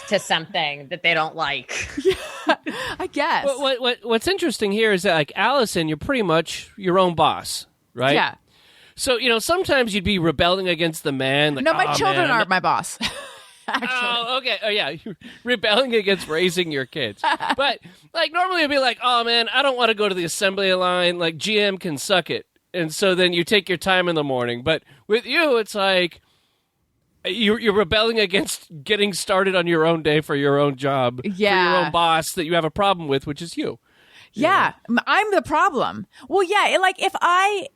to something that they don't like. Yeah, I guess. What's interesting here is that, like, Allison, you're pretty much your own boss, right? Yeah. So sometimes you'd be rebelling against the man. Like, No, my "Oh, children man, are my boss. Actually. Oh, okay. Oh, yeah. You're rebelling against raising your kids. But, like, normally it'd be like, oh, man, I don't want to go to the assembly line. Like, GM can suck it. And so then you take your time in the morning. But with you, it's like you're rebelling against getting started on your own day for your own job, for your own boss that you have a problem with, which is you. Yeah, I'm the problem. Well, yeah, like if I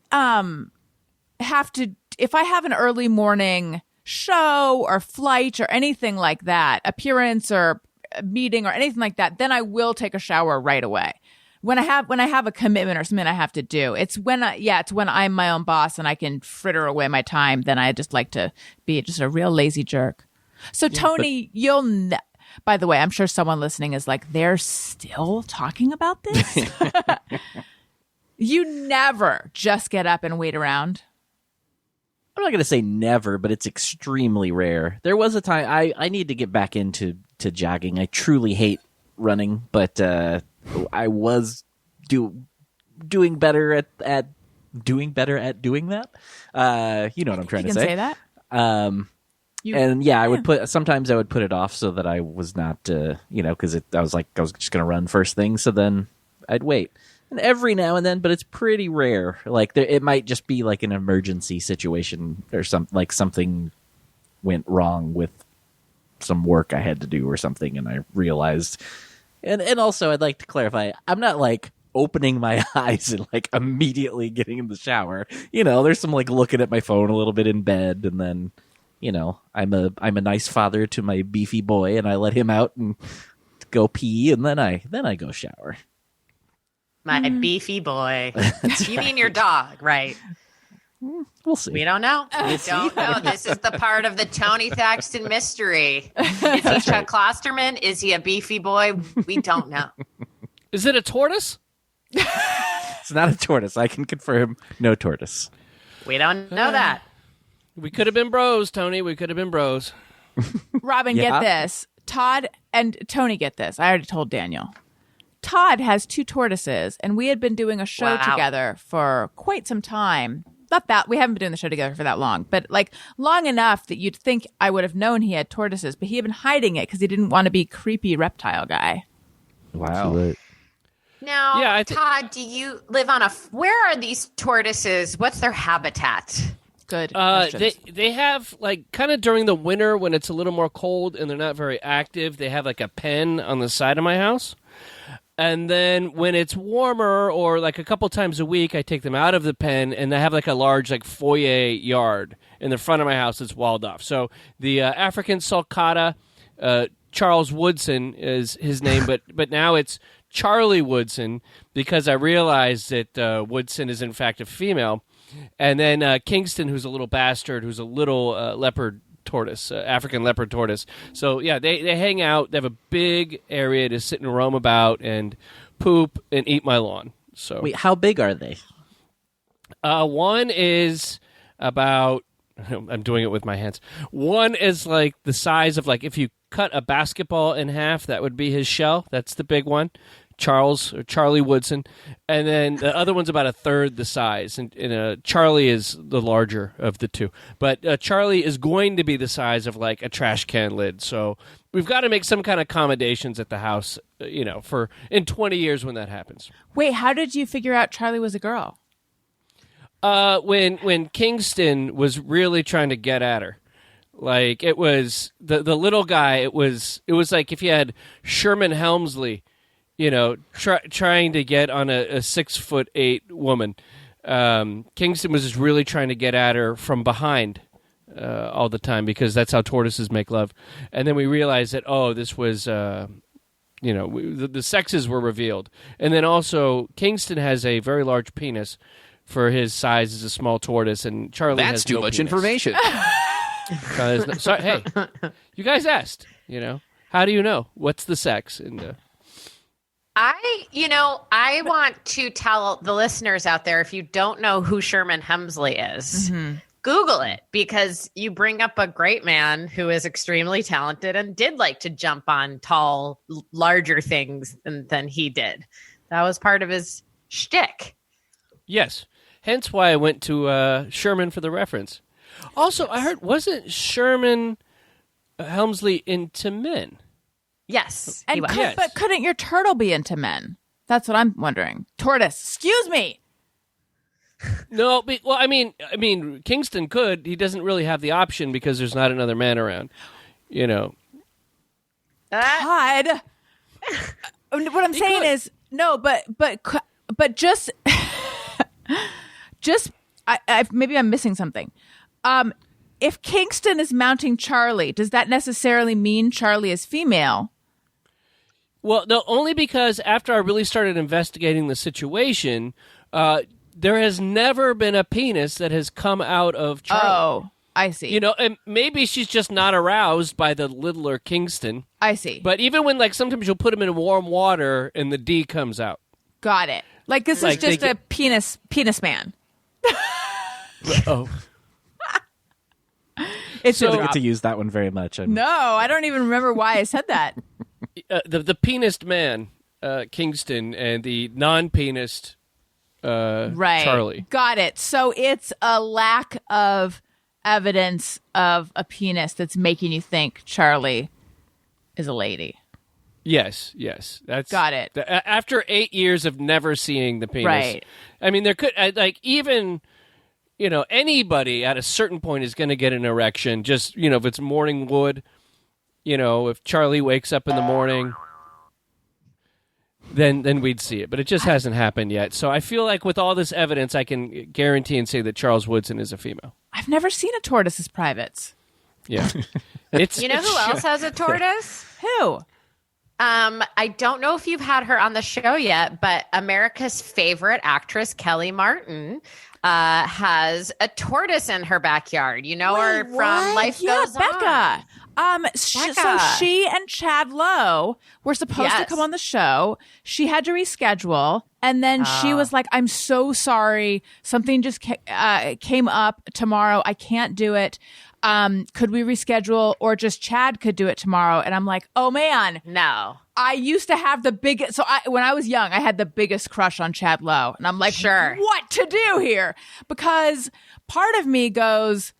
if I have an early morning show or flight or anything like that, appearance or meeting or anything like that, then I will take a shower right away. When I have a commitment or something I have to do, it's when I'm my own boss and I can fritter away my time. Then I just like to be just a real lazy jerk. So Tony, by the way, I'm sure someone listening is like, they're still talking about this. You never just get up and wait around. I'm not going to say never, but it's extremely rare. There was a time I need to get back into jogging. I truly hate running, but I was doing better at doing that. You know what I'm trying to say. You can say that. I would sometimes I would put it off so that I was not, because I was just going to run first thing. So then I'd wait. And every now and then, but it's pretty rare. Like it might just be like an emergency situation or something went wrong with some work I had to do or something, and I realized. And also, I'd like to clarify, I'm not like opening my eyes and like immediately getting in the shower. There's some like looking at my phone a little bit in bed, and then, I'm a nice father to my beefy boy, and I let him out and go pee, and then I go shower. My beefy boy. You mean your dog, right? We'll see. We don't know. We don't know. This is the part of the Tony Thaxton mystery. Is he Chuck Klosterman? Is he a beefy boy? We don't know. Is it a tortoise? It's not a tortoise. I can confirm no tortoise. We don't know that. We could have been bros, Tony. We could have been bros. Robin, Yeah. get this. Todd and Tony, get this. I already told Daniel. Todd has 2 tortoises, and we had been doing a show together for quite some time. Not that we haven't been doing the show together for that long, but like long enough that you'd think I would have known he had tortoises, but he had been hiding it because he didn't want to be creepy reptile guy. Wow. Now, Yeah, Todd, do you live on where are these tortoises? What's their habitat? Good questions. They have, like, kind of during the winter when it's a little more cold and they're not very active, they have like a pen on the side of my house. And then when it's warmer or like a couple times a week, I take them out of the pen, and they have like a large like foyer yard in the front of my house that's walled off. So the African sulcata, Charles Woodson is his name, but now it's Charlie Woodson because I realized that Woodson is in fact a female. And then Kingston, who's a little bastard, who's a little leopard tortoise, African leopard tortoise. So yeah, they hang out. They have a big area to sit and roam about and poop and eat my lawn. So Wait, how big are they? one is about. I'm doing it with my hands. One is like the size of like if you cut a basketball in half, that would be his shell. That's the big one. Charlie Woodson, and then the other one's about a third the size, and Charlie is the larger of the two. But Charlie is going to be the size of like a trash can lid, so we've got to make some kind of accommodations at the house, for in 20 years when that happens. Wait, how did you figure out Charlie was a girl? When Kingston was really trying to get at her. Like it was the little guy. It was like if you had Sherman Helmsley, trying to get on a 6'8" woman. Kingston was just really trying to get at her from behind all the time because that's how tortoises make love. And then we realized that this was the sexes were revealed. And then also Kingston has a very large penis for his size as a small tortoise, and Charlie has too no much penis. information. Sorry, hey, you guys asked. How do you know what's the sex? And I want to tell the listeners out there, if you don't know who Sherman Hemsley is, Google it, because you bring up a great man who is extremely talented and did like to jump on tall, larger things than he did. That was part of his shtick. Yes. Hence why I went to Sherman for the reference. Also, I heard, wasn't Sherman Helmsley into men? Yes. And Yes. But couldn't your turtle be into men? That's what I'm wondering. Tortoise, excuse me. No, I mean, Kingston could. He doesn't really have the option because there's not another man around. Todd. What I'm saying is no, but just maybe I'm missing something. If Kingston is mounting Charlie, does that necessarily mean Charlie is female? Well, no, only because after I really started investigating the situation, there has never been a penis that has come out of Charlie. Oh, I see. And maybe she's just not aroused by the littler Kingston. I see. But even when, sometimes you'll put him in warm water and the D comes out. Got it. This is just a penis man. Oh. It's I don't get to use that one very much. No, I don't even remember why I said that. The penised man, Kingston, and the non-penised Right. Charlie. Got it. So it's a lack of evidence of a penis that's making you think Charlie is a lady. Yes. That's Got it. After 8 years of never seeing the penis. Right. I mean, there could, even, anybody at a certain point is going to get an erection. Just, if it's morning wood, if Charlie wakes up in the morning, then we'd see it. But it just hasn't happened yet. So I feel like with all this evidence, I can guarantee and say that Charles Woodson is a female. I've never seen a tortoise's privates. Yeah. It's, Who else has a tortoise? Who? I don't know if you've had her on the show yet, but America's favorite actress, Kelly Martin, has a tortoise in her backyard. You know her from Life Goes Becca. On. So she and Chad Lowe were supposed to come on the show. She had to reschedule. And then she was like, I'm so sorry. Something just came up tomorrow. I can't do it. Could we reschedule, or just Chad could do it tomorrow? And I'm like, oh man. No. I used to have the biggest, when I was young, I had the biggest crush on Chad Lowe. And I'm like, sure, what to do here? Because part of me goes,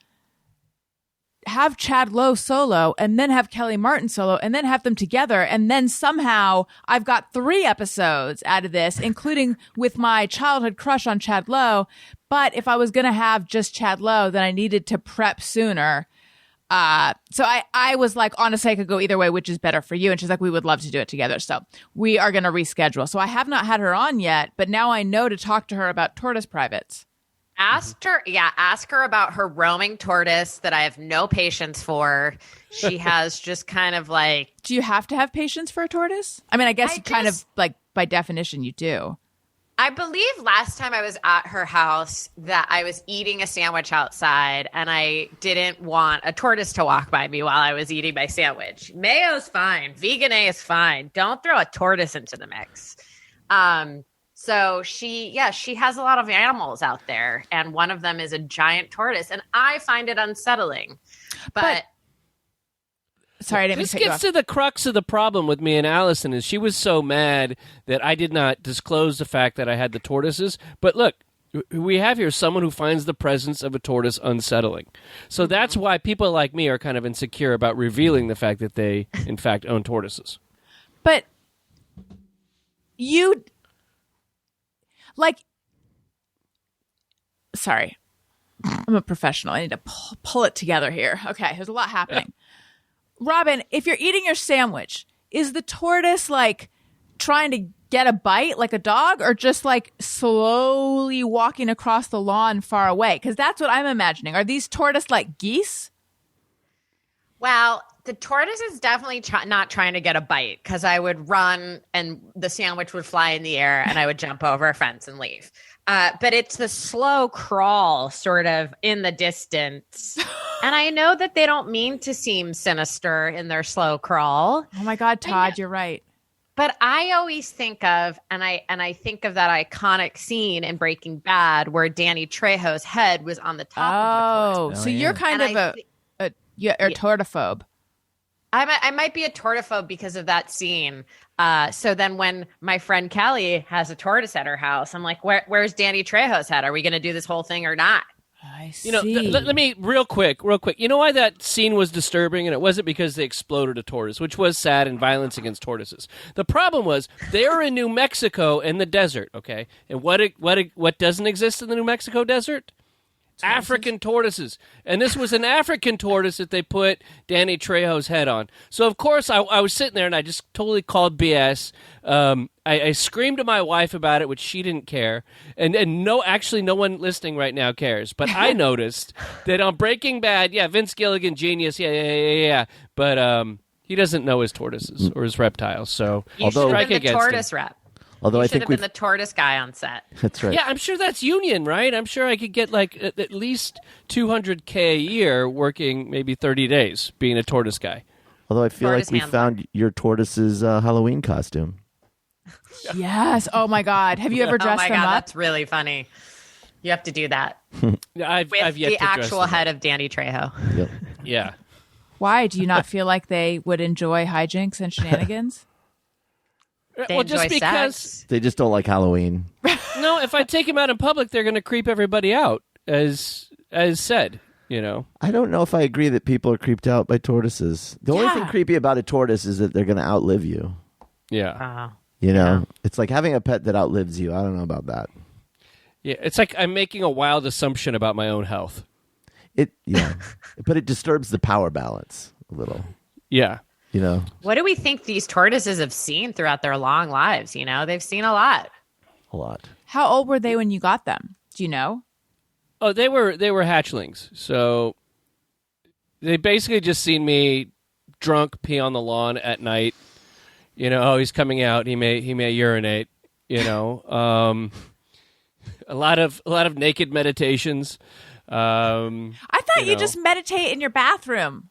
have Chad Lowe solo, and then have Kelly Martin solo, and then have them together. And then somehow I've got 3 episodes out of this, including with my childhood crush on Chad Lowe. But if I was going to have just Chad Lowe, then I needed to prep sooner. So I was like, honestly, I could go either way, which is better for you. And she's like, we would love to do it together. So we are going to reschedule. So I have not had her on yet, but now I know to talk to her about tortoise privates. Ask her about her roaming tortoise that I have no patience for. She has just kind of like... Do you have to have patience for a tortoise? I mean, I guess kind of like by definition you do. I believe last time I was at her house that I was eating a sandwich outside and I didn't want a tortoise to walk by me while I was eating my sandwich. Mayo's fine. Vegan A is fine. Don't throw a tortoise into the mix. So she has a lot of animals out there, and one of them is a giant tortoise, and I find it unsettling. But Sorry, I didn't mean This to cut you gets off. to the crux of the problem with me and Allison is she was so mad that I did not disclose the fact that I had the tortoises. But look, we have here someone who finds the presence of a tortoise unsettling. So that's why people like me are kind of insecure about revealing the fact that they, in fact, own tortoises. But you, like, sorry, I'm a professional. I need to pull it together here. Okay, there's a lot happening. Robin, if you're eating your sandwich, is the tortoise like trying to get a bite like a dog, or just like slowly walking across the lawn far away? Because that's what I'm imagining. Are these tortoise like geese? Well, the tortoise is definitely not trying to get a bite, because I would run and the sandwich would fly in the air and I would jump over a fence and leave. But it's the slow crawl sort of in the distance. And I know that they don't mean to seem sinister in their slow crawl. Oh my God, Todd, you're right. But I always think of, and I think of that iconic scene in Breaking Bad where Danny Trejo's head was on the top of the tortoise. So you're kind And of a tortophobe. I might be a tortophobe because of that scene. So then when my friend Kelly has a tortoise at her house, I'm like, where's Danny Trejo's head? Are we going to do this whole thing or not? I see. Let me real quick. You know why that scene was disturbing? And it wasn't because they exploded a tortoise, which was sad and violence against tortoises. The problem was they were in New Mexico in the desert, okay? And what doesn't exist in the New Mexico desert? African tortoises. And this was an African tortoise that they put Danny Trejo's head on. So, of course, I was sitting there and I just totally called BS. I screamed to my wife about it, which she didn't care. And no one listening right now cares. But I noticed that on Breaking Bad, Vince Gilligan, genius, yeah. But he doesn't know his tortoises or his reptiles. So You should have been the tortoise rep. Although you I should think have been the tortoise guy on set. That's right. Yeah, I'm sure that's union, right? I'm sure I could get like at least $200K a year working maybe 30 days being a tortoise guy. Although I feel Tortoise like we handler. found your tortoise's Halloween costume. Yes. Oh my God. Have you ever dressed Oh my them God, up? that's really funny. You have to do that I've with yet the to dress actual them head up. of Danny Trejo. Yep. Yeah. Why? Do you not feel like they would enjoy hijinks and shenanigans? They Well, just enjoy because sex. They just don't like Halloween. no, if I take him out in public, they're going to creep everybody out, as said. You know. I don't know if I agree that people are creeped out by tortoises. The only thing creepy about a tortoise is that they're going to outlive you. Yeah. You know, it's like having a pet that outlives you. I don't know about that. Yeah. It's like I'm making a wild assumption about my own health. But it disturbs the power balance a little. Yeah. You know, What do we think these tortoises have seen throughout their long lives? You know, they've seen a lot. a lot. How old were they when you got them? Do you know? Oh, they were hatchlings. So they basically just seen me drunk pee on the lawn at night. You know, he's coming out. He may urinate. You know, a lot of naked meditations. I thought you just meditate in your bathroom.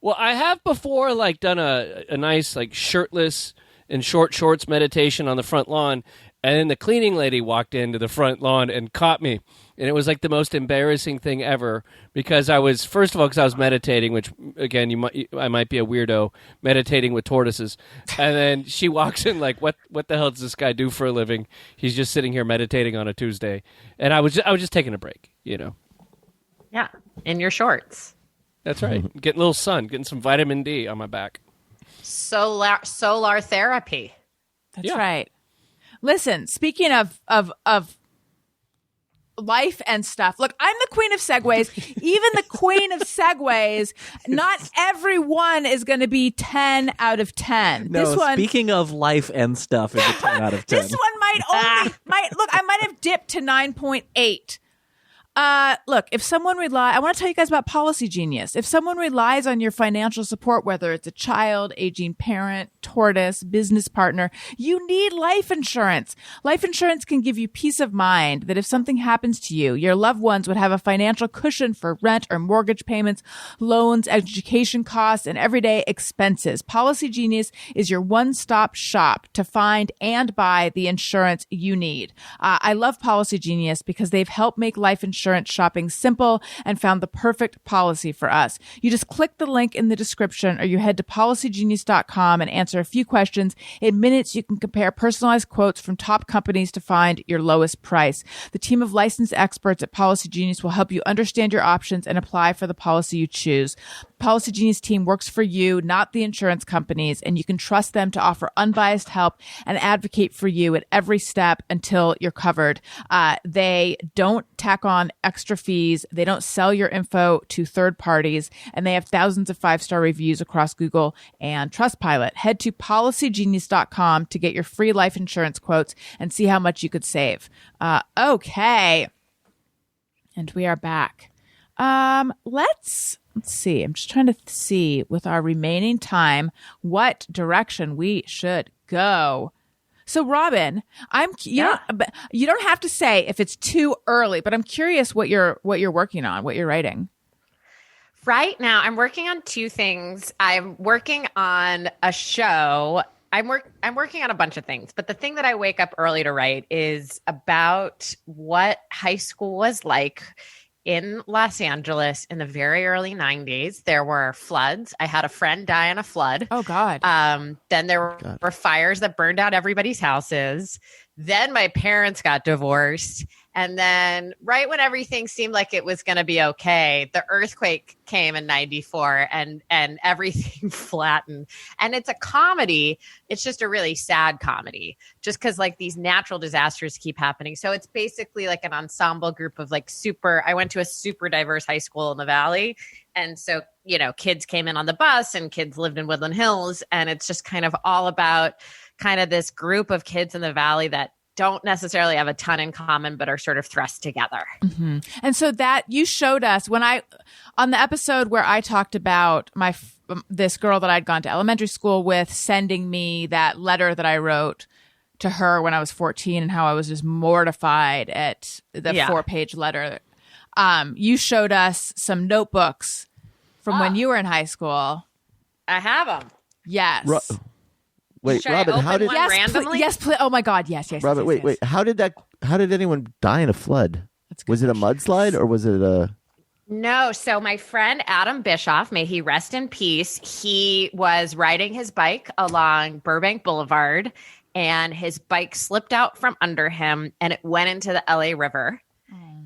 Well, I have before like done a nice like shirtless and short shorts meditation on the front lawn, and then the cleaning lady walked into the front lawn and caught me, and it was like the most embarrassing thing ever because I was meditating, which again I might be a weirdo meditating with tortoises, and then she walks in like what the hell does this guy do for a living? He's just sitting here meditating on a Tuesday, and I was just taking a break, you know. Yeah, in your shorts. That's right. Getting a little sun, getting some vitamin D on my back. Solar therapy. That's Yeah. right. Listen, speaking of life and stuff, look, I'm the queen of segues. Even the queen of segues, not everyone is going to be 10 out of 10. No, this one, speaking of life and stuff, is a 10 out of 10. this one I might have dipped to 9.8. Look, if someone I want to tell you guys about Policy Genius. If someone relies on your financial support, whether it's a child, aging parent, tortoise, business partner, you need life insurance. Life insurance can give you peace of mind that if something happens to you, your loved ones would have a financial cushion for rent or mortgage payments, loans, education costs, and everyday expenses. Policy Genius is your one-stop shop to find and buy the insurance you need. I love Policy Genius because they've helped make life insurance insurance shopping simple and found the perfect policy for us. You just click the link in the description or you head to policygenius.com and answer a few questions. In minutes, you can compare personalized quotes from top companies to find your lowest price. The team of licensed experts at Policy Genius will help you understand your options and apply for the policy you choose. Policy Genius team works for you, not the insurance companies, and you can trust them to offer unbiased help and advocate for you at every step until you're covered. They don't tack on extra fees. They don't sell your info to third parties, and they have thousands of 5-star reviews across Google and Trustpilot. Head to policygenius.com to get your free life insurance quotes and see how much you could save. And we are back. Let's see. I'm just trying to see with our remaining time what direction we should go. So, Robin, you don't have to say if it's too early, but I'm curious what you're working on, what you're writing. Right now, I'm working on two things. I'm working on a show. I'm working on a bunch of things, but the thing that I wake up early to write is about what high school was like in Los Angeles in the very early 90s. There were floods. I had a friend die in a flood. Oh, God. Then there were fires that burned out everybody's houses. Then my parents got divorced. And then right when everything seemed like it was going to be okay, the earthquake came in 94 and everything flattened. And it's a comedy. It's just a really sad comedy just because like these natural disasters keep happening. So it's basically like an ensemble group of like I went to a super diverse high school in the Valley. And so, you know, kids came in on the bus and kids lived in Woodland Hills. And it's just kind of all about kind of this group of kids in the Valley that don't necessarily have a ton in common, but are sort of thrust together. Mm-hmm. And so that you showed us on the episode where I talked about this girl that I'd gone to elementary school with sending me that letter that I wrote to her when I was 14 and how I was just mortified at the 4-page letter. You showed us some notebooks from when you were in high school. I have them. Yes. Wait, Should Robin, how did randomly? Yes, please. Oh my God, yes. Robin, yes. wait. How did anyone die in a flood? Was it a mudslide or was it a? No. So my friend Adam Bischoff, may he rest in peace, he was riding his bike along Burbank Boulevard and his bike slipped out from under him and it went into the LA River.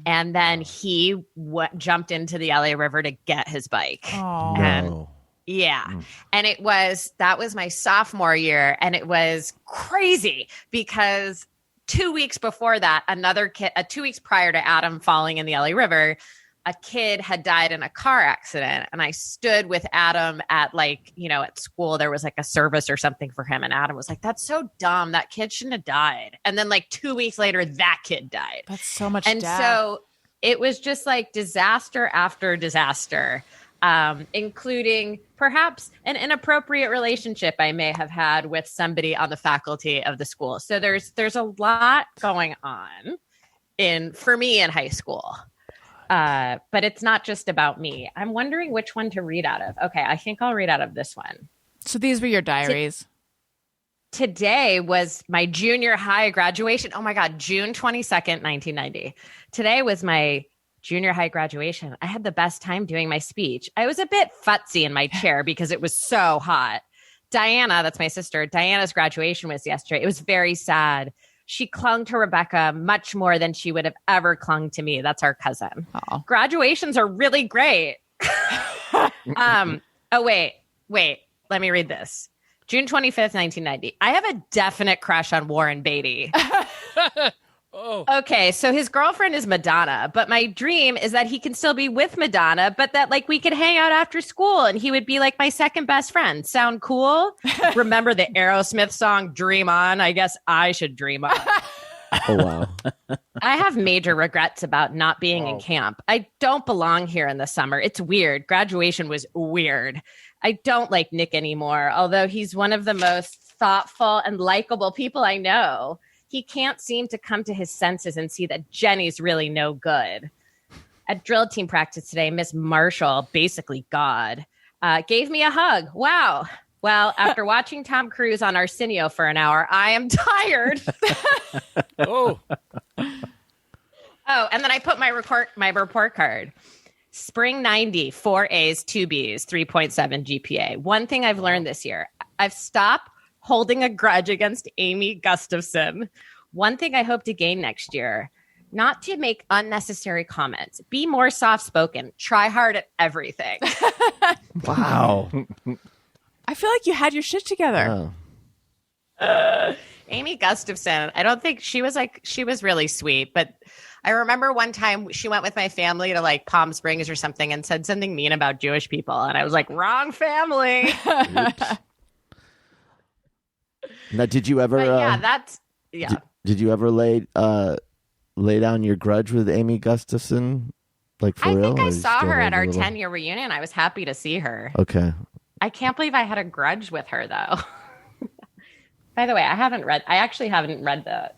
And then he jumped into the LA River to get his bike. Oh. No. Yeah. And that was my sophomore year. And it was crazy because 2 weeks before that, another kid, 2 weeks prior to Adam falling in the LA River, a kid had died in a car accident. And I stood with Adam at at school, there was like a service or something for him. And Adam was like, that's so dumb. That kid shouldn't have died. And then 2 weeks later, that kid died. That's so much And death. so it was just like disaster after disaster. Including perhaps an inappropriate relationship I may have had with somebody on the faculty of the school. So there's a lot going on for me in high school. But it's not just about me. I'm wondering which one to read out of. Okay, I think I'll read out of this one. So these were your diaries. Today was my junior high graduation. Oh my God, June 22nd, 1990. Today was my junior high graduation. I had the best time doing my speech. I was a bit futzy in my chair because it was so hot. Diana, that's my sister, Diana's graduation was yesterday. It was very sad. She clung to Rebecca much more than she would have ever clung to me. That's our cousin. Aww. Graduations are really great. Wait. Let me read this. June 25th, 1990. I have a definite crush on Warren Beatty. Oh. Okay, so his girlfriend is Madonna, but my dream is that he can still be with Madonna, but that we could hang out after school and he would be like my second best friend. Sound cool? Remember the Aerosmith song Dream On? I guess I should dream on. Oh, wow. I have major regrets about not being in camp. I don't belong here in the summer. It's weird. Graduation was weird. I don't like Nick anymore, although he's one of the most thoughtful and likable people I know. He can't seem to come to his senses and see that Jenny's really no good. At drill team practice today, Miss Marshall, basically God, gave me a hug. Wow. Well, after watching Tom Cruise on Arsenio for an hour, I am tired. Oh. Oh, and then I put my report card. Spring 90, 4 A's, 2 B's, 3.7 GPA. One thing I've learned this year, I've stopped holding a grudge against Amy Gustafson. One thing I hope to gain next year, not to make unnecessary comments. Be more soft-spoken. Try hard at everything. Wow. I feel like you had your shit together. Amy Gustafson, I don't think she was really sweet, but I remember one time she went with my family to like Palm Springs or something and said something mean about Jewish people. And I was like, wrong family. Now, did you ever? Did you ever lay down your grudge with Amy Gustafson? Like for real? I think I saw her at our 10-year reunion. I was happy to see her. Okay. I can't believe I had a grudge with her though. By the way, I actually haven't read the.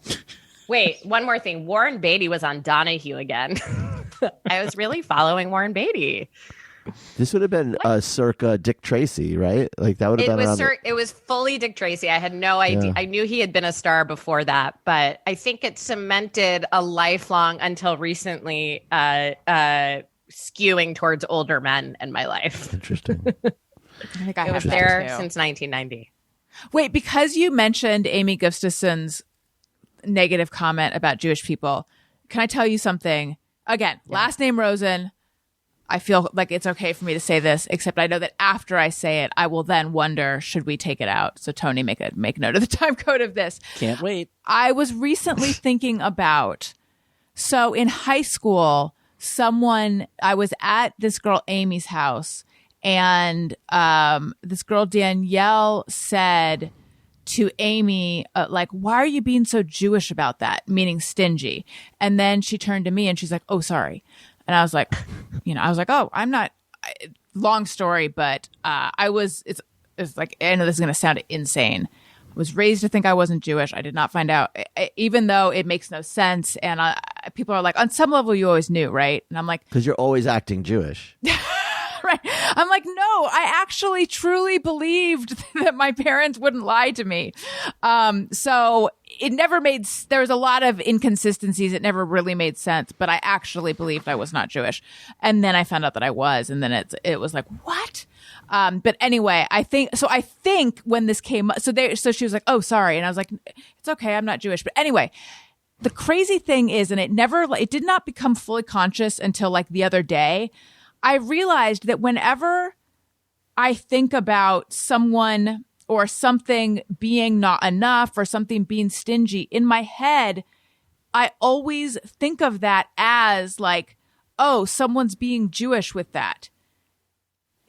Wait, one more thing. Warren Beatty was on Donahue again. I was really following Warren Beatty. This would have been circa Dick Tracy, right? Like that would have been It was fully Dick Tracy. I had no idea. I knew he had been a star before that, but I think it cemented a lifelong, until recently, skewing towards older men in my life. Interesting. I think I was there since 1990. Wait, because you mentioned Amy Gustafson's negative comment about Jewish people, can I tell you something? Again, last name Rosen. I feel like it's okay for me to say this, except I know that after I say it, I will then wonder, should we take it out? So Tony, make note of the time code of this. Can't wait. I was recently thinking about, so in high school, I was at this girl Amy's house, and this girl Danielle said to Amy, like, why are you being so Jewish about that? Meaning stingy. And then she turned to me and she's like, oh, sorry. And I was like, oh, I'm not, long story, but it's like, I know this is going to sound insane. I was raised to think I wasn't Jewish. I did not find out, even though it makes no sense. And people are like, on some level, you always knew, right? And I'm like, because you're always acting Jewish. Right. I'm like, no, I actually truly believed that my parents wouldn't lie to me. So it never there was a lot of inconsistencies. It never really made sense, but I actually believed I was not Jewish. And then I found out that I was, and then it was like, what? But anyway, I think when this came up, so she was like, oh, sorry. And I was like, it's okay. I'm not Jewish. But anyway, the crazy thing is, and it did not become fully conscious until like the other day, I realized that whenever I think about someone or something being not enough or something being stingy, in my head, I always think of that as like, oh, someone's being Jewish with that.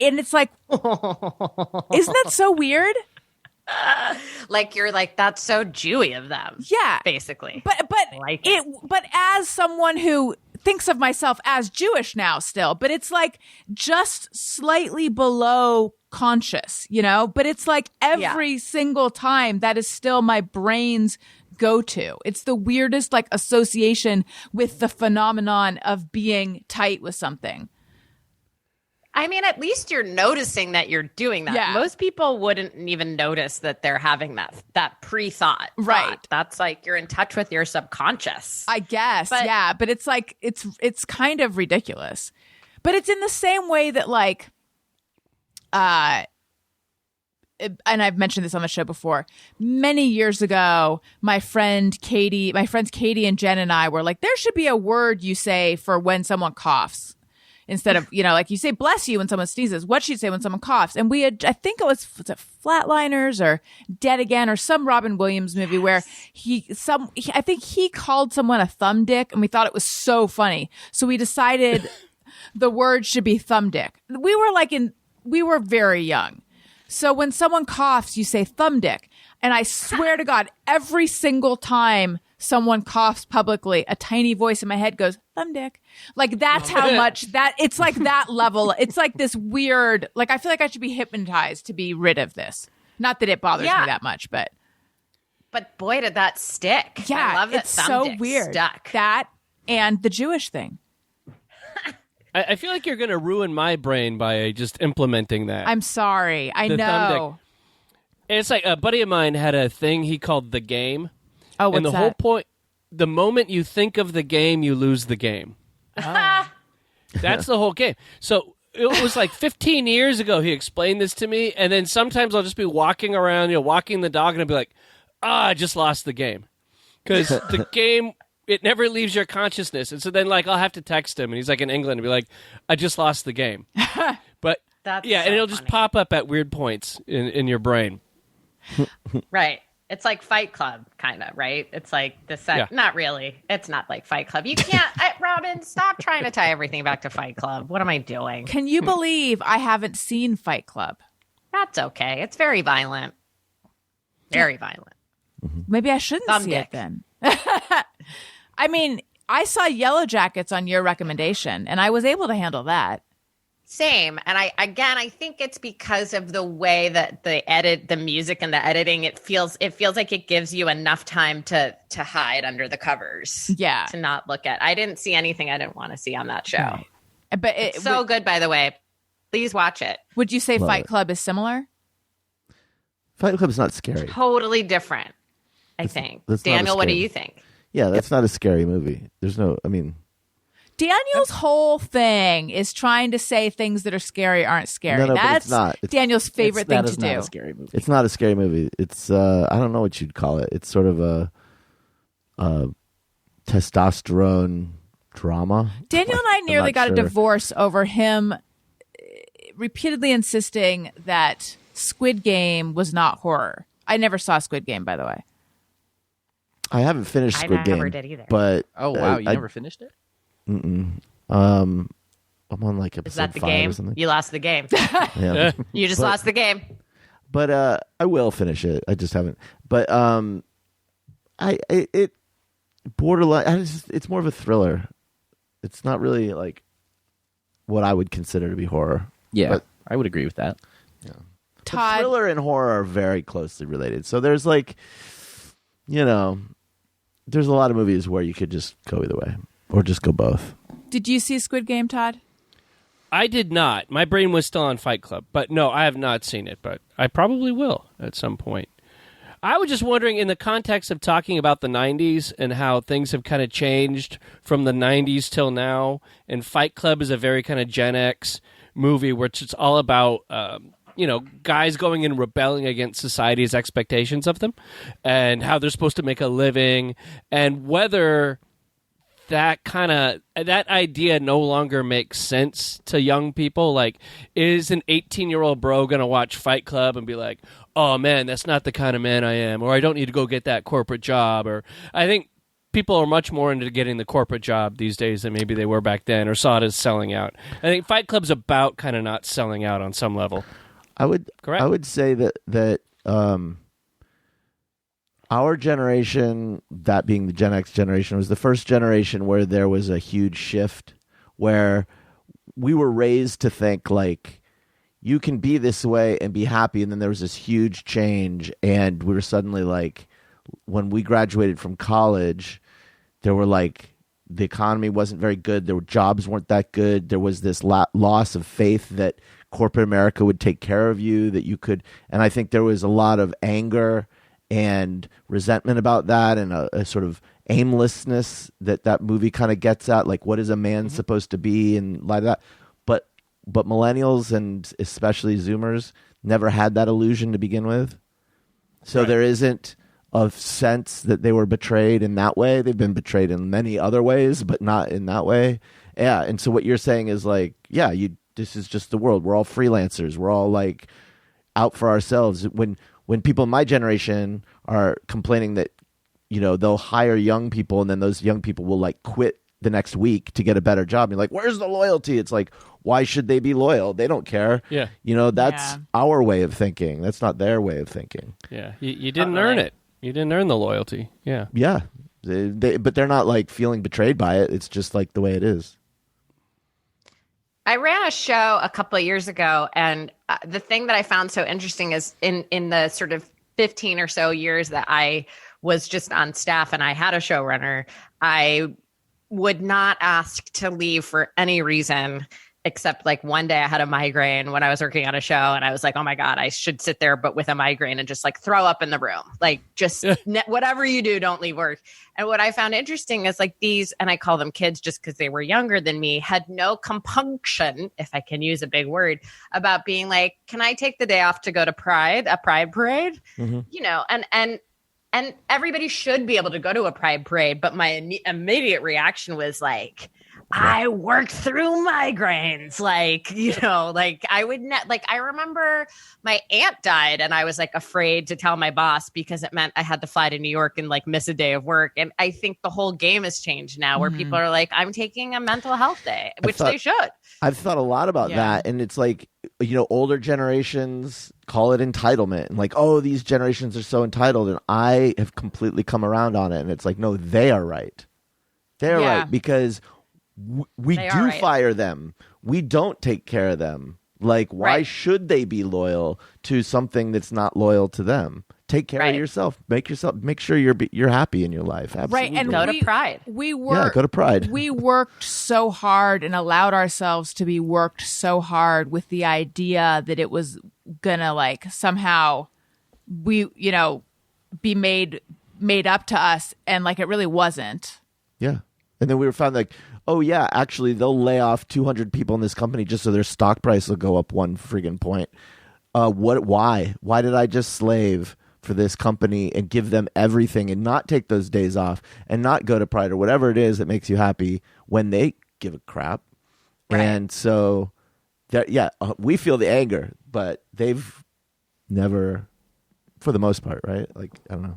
And it's like, isn't that so weird? Like you're like, that's so Jewy of them. Yeah. Basically. But as someone who thinks of myself as Jewish now still, but it's like just slightly below conscious, but it's like every single time that is still my brain's go-to. It's the weirdest like association with the phenomenon of being tight with something. I mean, at least you're noticing that you're doing that. Yeah. Most people wouldn't even notice that they're having that pre-thought. Right. That's like you're in touch with your subconscious. I guess. But it's like it's kind of ridiculous. But it's in the same way that like and I've mentioned this on the show before. Many years ago, my friends Katie and Jen and I were like, there should be a word you say for when someone coughs. Instead of, like you say, bless you when someone sneezes, what she'd say when someone coughs. And I think it was Flatliners or Dead Again or some Robin Williams movie where I think he called someone a thumb dick, and we thought it was so funny. So we decided the word should be thumb dick. We were very young. So when someone coughs, you say thumb dick. And I swear to God, every single time someone coughs publicly, a tiny voice in my head goes, thumb dick. Like that's how much that it's like that level. It's like this weird, like I feel like I should be hypnotized to be rid of this. Not that it bothers me that much, but boy, did that stick. Yeah, I love that it's thumb so dick weird. Stuck. That and the Jewish thing. I feel like you're going to ruin my brain by just implementing that. I'm sorry. I The thumb know. It's like a buddy of mine had a thing he called The Game. Oh, what's and the that? whole point, the moment you think of the game, you lose the game. That's the whole game. So it was like 15 years ago he explained this to me, and then sometimes I'll just be walking around, walking the dog, and I'll be like, I just lost the game. Because the game, it never leaves your consciousness. And so then, like, I'll have to text him, and he's like in England, and be like, I just lost the game. But, That's and so it'll just funny. pop up at weird points in your brain. Right. It's like Fight Club, kind of, right? It's like Not really. It's not like Fight Club. You can't, Robin, stop trying to tie everything back to Fight Club. What am I doing? Can you believe I haven't seen Fight Club? That's okay. It's very violent. Very violent. Maybe I shouldn't Thumb see dick. it then. I mean, I saw Yellow Jackets on your recommendation, and I was able to handle that. Same. And I think it's because of the way that the music and the editing, it feels like it gives you enough time to hide under the covers. Yeah. To not look at. I didn't see anything I didn't want to see on that show. Right. But It's so good, by the way. Please watch it. would you say Love Fight it. Club is similar? Fight Club's not scary. Totally different, I think. that's not Daniel, what do scary. you think? Yeah, that's not a scary movie. Daniel's whole thing is trying to say things that are scary aren't scary. No, but That's it's not. Daniel's favorite thing That to is not do. a scary movie. It's not a scary movie. It's I don't know what you'd call it. It's sort of a testosterone drama. Daniel and I I'm nearly not got a sure. divorce over him repeatedly insisting that Squid Game was not horror. I never saw Squid Game, by the way. I haven't finished I Squid Game. never did either. But Oh wow, you I- never finished it? I'm on like episode Is that the 5 game? or something. You lost the game. Yeah. You just lost the game. But I will finish it. I just haven't. But it borderline. It's more of a thriller. It's not really like what I would consider to be horror. Yeah, But- I would agree with that. But Todd, thriller and horror are very closely related. So there's like, there's a lot of movies where you could just go either way or just go both. did you see Squid Game, Todd? I did not. My brain was still on Fight Club. But no, I have not seen it, but I probably will at some point. I was just wondering, in the context of talking about the 90s and how things have kind of changed from the 90s till now, and Fight Club is a very kind of Gen X movie where it's all about, guys going and rebelling against society's expectations of them and how they're supposed to make a living, and whether that idea no longer makes sense to young people. Like, is an 18-year-old bro going to watch Fight Club and be like, oh man, that's not the kind of man I am, or I don't need to go get that corporate job? Or I think people are much more into getting the corporate job these days than maybe they were back then, or saw it as selling out. I think Fight Club's about kind of not selling out on some level. I would say that our generation, that being the Gen X generation, was the first generation where there was a huge shift, where we were raised to think like you can be this way and be happy, and then there was this huge change, and we were suddenly like, when we graduated from college, there were like, the economy wasn't very good, there were jobs weren't that good, there was this loss of faith that corporate America would take care of you, that you could, and I think there was a lot of anger and resentment about that, and a sort of aimlessness that movie kind of gets at, like, what is a man supposed to be, and like that. But millennials, and especially Zoomers, never had that illusion to begin with. So there isn't a sense that they were betrayed in that way. They've been betrayed in many other ways, but not in that way. Yeah, and so what you're saying is like, yeah, this is just the world. We're all freelancers. We're all like out for ourselves. When people in my generation are complaining that, they'll hire young people and then those young people will like quit the next week to get a better job. You're like, where's the loyalty? It's like, why should they be loyal? They don't care. Yeah. That's our way of thinking. That's not their way of thinking. Yeah, you didn't earn it. You didn't earn the loyalty. Yeah. Yeah. But they're not like feeling betrayed by it. It's just like the way it is. I ran a show a couple of years ago, and the thing that I found so interesting is in the sort of 15 or so years that I was just on staff and I had a showrunner, I would not ask to leave for any reason except like one day I had a migraine when I was working on a show, and I was like, oh my God, I should sit there, but with a migraine, and just like throw up in the room. Like just whatever you do, don't leave work. And what I found interesting is like these, and I call them kids just because they were younger than me, had no compunction, if I can use a big word, about being like, can I take the day off to go to a pride parade? Mm-hmm. You know, and everybody should be able to go to a pride parade. But my immediate reaction was like, I worked through migraines. Like, you know, like I would like, I remember my aunt died and I was like afraid to tell my boss because it meant I had to fly to New York and like miss a day of work. And I think the whole game has changed now where people are like, I'm taking a mental health day, which they should. I've thought a lot about that. And it's like, you know, older generations call it entitlement and like, oh, these generations are so entitled. And I have completely come around on it. And it's like, no, they are right. They're right because we do fire them. We don't take care of them. Like, why should they be loyal to something that's not loyal to them? Take care of yourself. Make sure you're happy in your life. Absolutely. Right, and go to Pride. Go to Pride. We worked so hard and allowed ourselves to be worked so hard with the idea that it was gonna like somehow be made up to us, and like it really wasn't. Yeah, and then we were found like, oh yeah, actually they'll lay off 200 people in this company just so their stock price will go up one friggin' point. Why did I just slave for this company and give them everything and not take those days off and not go to Pride or whatever it is that makes you happy when they give a crap? And so we feel the anger, but they've never, for the most part, right? Like, I don't know.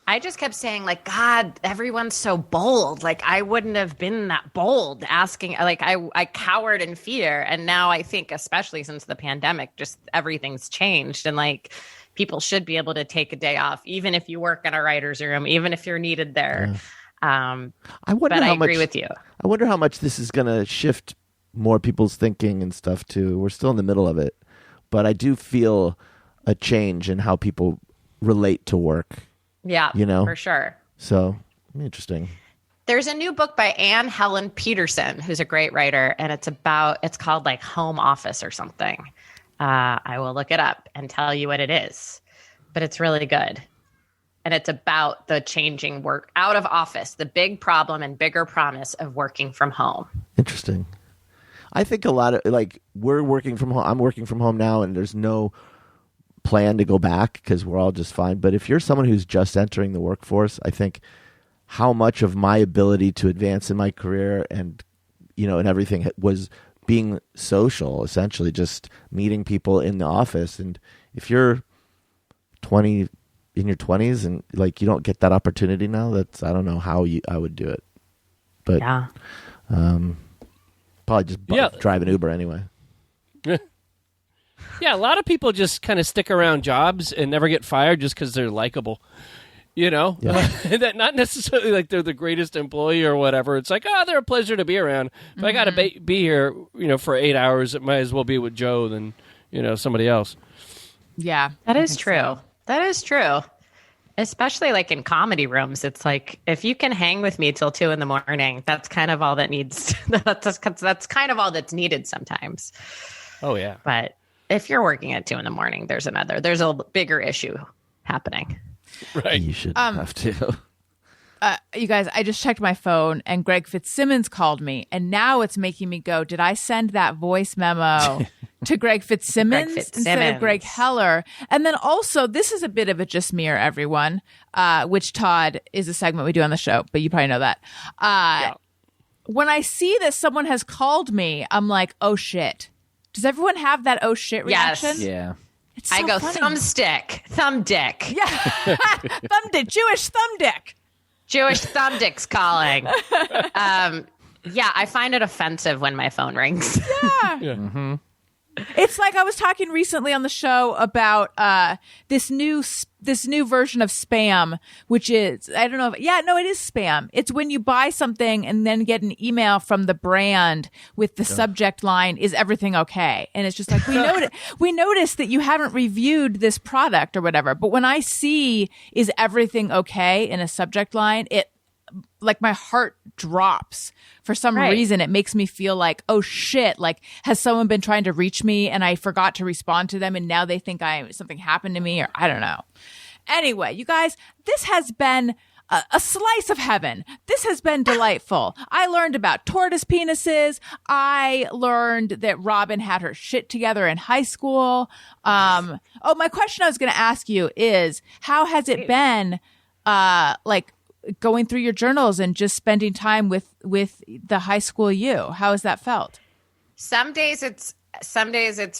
I just kept saying, like, God, everyone's so bold. Like, I wouldn't have been that bold asking. Like, I cowered in fear. And now I think, especially since the pandemic, just everything's changed. And, like, people should be able to take a day off, even if you work in a writer's room, even if you're needed there. I agree with you. I wonder how much this is going to shift more people's thinking and stuff, too. We're still in the middle of it. But I do feel a change in how people relate to work. Yeah, you know, for sure. So interesting. There's a new book by Anne Helen Peterson, who's a great writer, and it's called like Home Office or something. I will look it up and tell you what it is, but it's really good. And it's about the changing work out of office, the big problem and bigger promise of working from home. Interesting. I think a lot of like we're working from home. I'm working from home now, and there's no plan to go back because we're all just fine. But if you're someone who's just entering the workforce, I think how much of my ability to advance in my career and, you know, and everything was being social, essentially just meeting people in the office. And if you're in your 20s and like you don't get that opportunity now, I don't know how I would do it. But probably just drive an Uber anyway. Yeah, a lot of people just kind of stick around jobs and never get fired just because they're likable. You know, that not necessarily like they're the greatest employee or whatever. It's like, they're a pleasure to be around. If I got to be here, you know, for 8 hours, it might as well be with Joe than, you know, somebody else. Yeah, that is true. So. That is true. Especially like in comedy rooms, it's like if you can hang with me till 2 a.m, that's kind of all that needs. That's kind of all that's needed sometimes. Oh yeah, but. If you're working at 2 a.m, there's a bigger issue happening. Right. You should have to. You guys, I just checked my phone and Greg Fitzsimmons called me, and now it's making me go, did I send that voice memo to Greg Fitzsimmons instead of Greg Heller? And then also, this is a bit of a just me or everyone, which Todd is a segment we do on the show, but you probably know that. When I see that someone has called me, I'm like, oh shit. Does everyone have that oh shit reaction? Yes. Yeah. It's so I go funny. thumb dick. Yeah. Thumb dick. Jewish thumb dick. Jewish thumb dick's calling. Yeah, I find it offensive when my phone rings. Yeah. Mm-hmm. It's like I was talking recently on the show about this new version of spam, which is, I don't know. It is spam. It's when you buy something and then get an email from the brand with the subject line, "Is everything okay?" And it's just like, we noticed that you haven't reviewed this product or whatever. But when I see "Is everything okay?" in a subject line, my heart drops for some reason. It makes me feel like, oh shit, like has someone been trying to reach me and I forgot to respond to them and now they think something happened to me, or I don't know. Anyway, you guys, this has been a slice of heaven. This has been delightful. I learned about tortoise penises. I learned that Robin had her shit together in high school. My question I was going to ask you is, how has it been, like going through your journals and just spending time with the high school you? How has that felt? Some days it's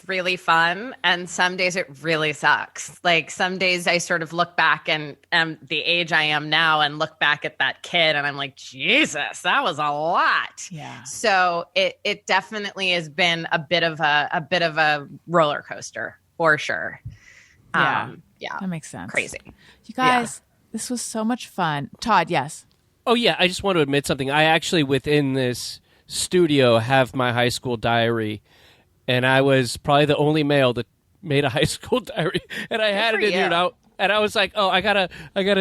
really fun, and some days it really sucks. Like some days I sort of look back and the age I am now and look back at that kid and I'm like, Jesus, that was a lot. Yeah. So it definitely has been a bit of a roller coaster for sure. Yeah. Yeah. That makes sense. Crazy. You guys, this was so much fun. Todd, yes. Oh, yeah. I just want to admit something. I actually, within this studio, have my high school diary. And I was probably the only male that made a high school diary, and I had it in here now. And I was like, "Oh, I gotta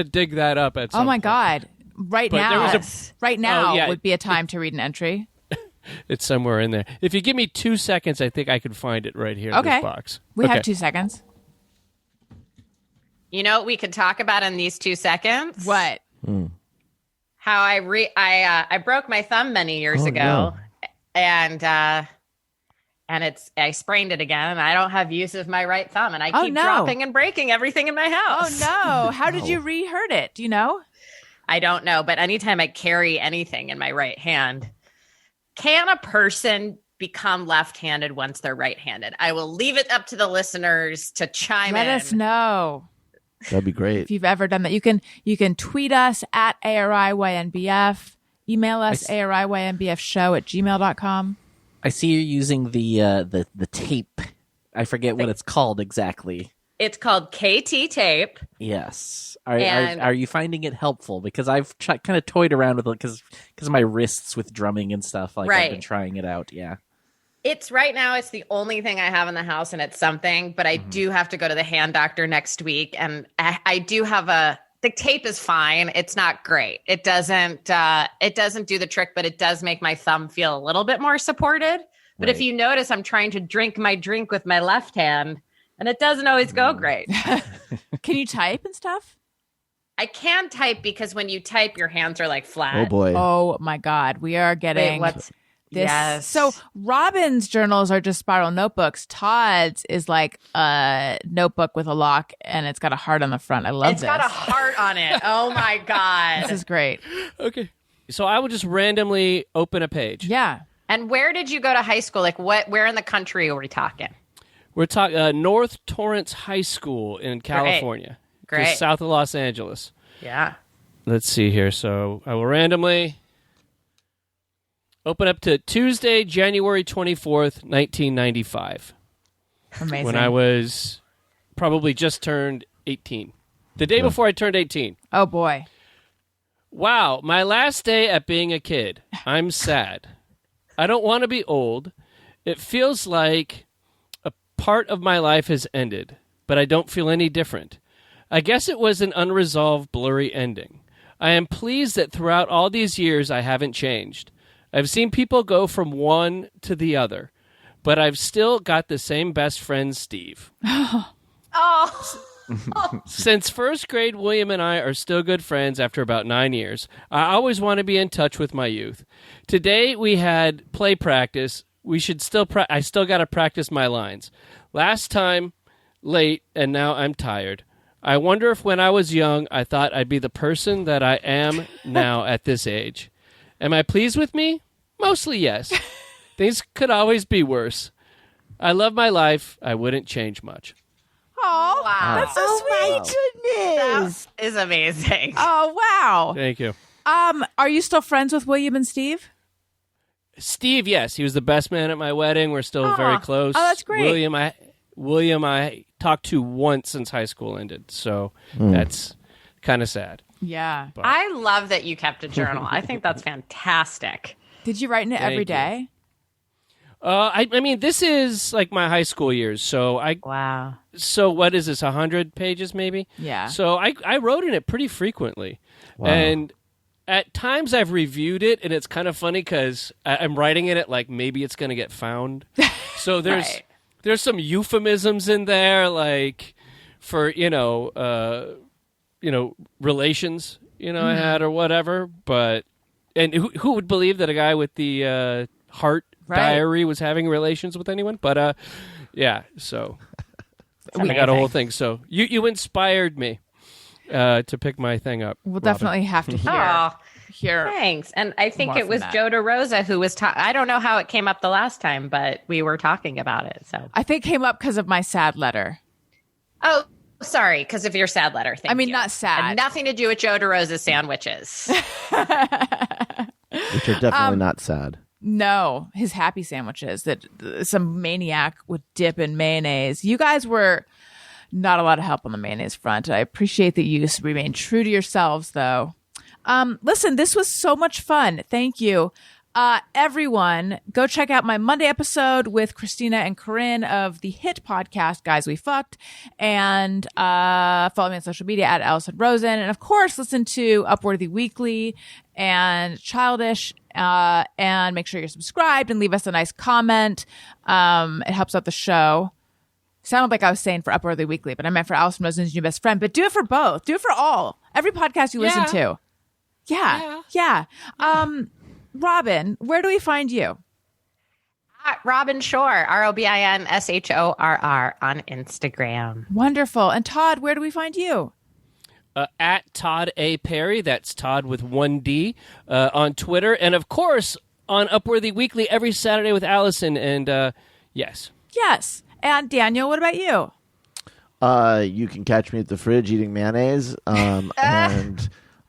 dig that up at some Oh my point. God! Right But now yeah. would be a time to read an entry. It's somewhere in there. If you give me 2 seconds, I think I could find it right here in Okay. this box. We Okay. have 2 seconds. You know what we could talk about in these 2 seconds? What? How I broke my thumb many years ago, and I sprained it again. And I don't have use of my right thumb, and I keep dropping and breaking everything in my house. Oh no! How did you re-hurt it? Do you know? I don't know, but anytime I carry anything in my right hand, can a person become left-handed once they're right-handed? I will leave it up to the listeners to chime in. Let us know That'd be great. if you've ever done that. You can tweet us at ARIYNBF, email us ARIYNBFshow@gmail.com. I see you're using the tape. I forget what it's called exactly. It's called KT tape. Yes. Are you finding it helpful? Because I've kind of toyed around with it because of my wrists with drumming and stuff. Like I've been trying it out. Yeah. It's right now, it's the only thing I have in the house, and it's something, but I do have to go to the hand doctor next week. And I do have the tape is fine. It's not great. It doesn't do the trick, but it does make my thumb feel a little bit more supported. But if you notice, I'm trying to drink my drink with my left hand, and it doesn't always go great. Can you type and stuff? I can type because when you type, your hands are like flat. Oh boy. Oh my God, we are getting what's this. Yes. So Robin's journals are just spiral notebooks. Todd's is like a notebook with a lock, and it's got a heart on the front. I love It's this. got a heart on it. Oh my God. This is great. Okay. So I will just randomly open a page. Yeah. And where did you go to high school? Like where in the country are we talking? We're talking North Torrance High School in California. Great. Just south of Los Angeles. Yeah. Let's see here. So I will randomly open up to Tuesday, January 24th, 1995. Amazing. When I was probably just turned 18. The day before I turned 18. Oh boy. Wow, my last day at being a kid. I'm sad. I don't want to be old. It feels like a part of my life has ended, but I don't feel any different. I guess it was an unresolved, blurry ending. I am pleased that throughout all these years I haven't changed. I've seen people go from one to the other, but I've still got the same best friend, Steve. Oh. Since first grade, William and I are still good friends after about 9 years. I always want to be in touch with my youth. Today we had play practice. I still got to practice my lines. Last time, late, and now I'm tired. I wonder if when I was young, I thought I'd be the person that I am now at this age. Am I pleased with me? Mostly yes. Things could always be worse. I love my life. I wouldn't change much. Oh, Wow. that's so sweet. Goodness. That is amazing. Oh wow. Thank you. Are you still friends with William and Steve? Steve, yes. He was the best man at my wedding. We're still very close. Oh, that's great. William, I talked to once since high school ended, so that's kind of sad. Yeah. I love that you kept a journal. I think that's fantastic. Did you write in it every Thank you. day? I mean, this is like my high school years, so Wow. So what is this? 100 pages, maybe? Yeah. So I wrote in it pretty frequently, Wow. and at times I've reviewed it, and it's kind of funny because I'm writing in it like maybe it's going to get found. So there's some euphemisms in there, like for relations I had or whatever. But and who would believe that a guy with the heart diary was having relations with anyone? But yeah, so I got a whole thing. So you inspired me to pick my thing up. We'll Robin. definitely have to hear. Thanks. And I think it was that. Joe DeRosa who was I don't know how it came up the last time, but we were talking about it. So I think it came up because of my sad letter. Oh, sorry, because of your sad letter. Thank you. Not sad. Had nothing to do with Joe DeRosa's sandwiches. Which are definitely not sad. No, his happy sandwiches that some maniac would dip in mayonnaise. You guys were not a lot of help on the mayonnaise front. I appreciate that you remained true to yourselves, though. Listen, this was so much fun. Thank you. Everyone, go check out my Monday episode with Christina and Corinne of the hit podcast Guys We Fucked, and follow me on social media at Allison Rosen, and of course listen to Upworthy Weekly and Childish, and make sure you're subscribed and leave us a nice comment. It helps out the show. Sounded like I was saying for Upworthy Weekly, but I meant for Allison Rosen's New Best Friend. But do it for both. Do it for all. Every podcast you listen to. Yeah. Robin, where do we find you? At Robin Shorr, ROBINSHORR on Instagram. Wonderful. And Todd, where do we find you? At Tod A. Perry, that's Todd with 1D, on Twitter. And, of course, on Upworthy Weekly every Saturday with Allison. And, yes. Yes. And Daniel, what about you? You can catch me at the fridge eating mayonnaise and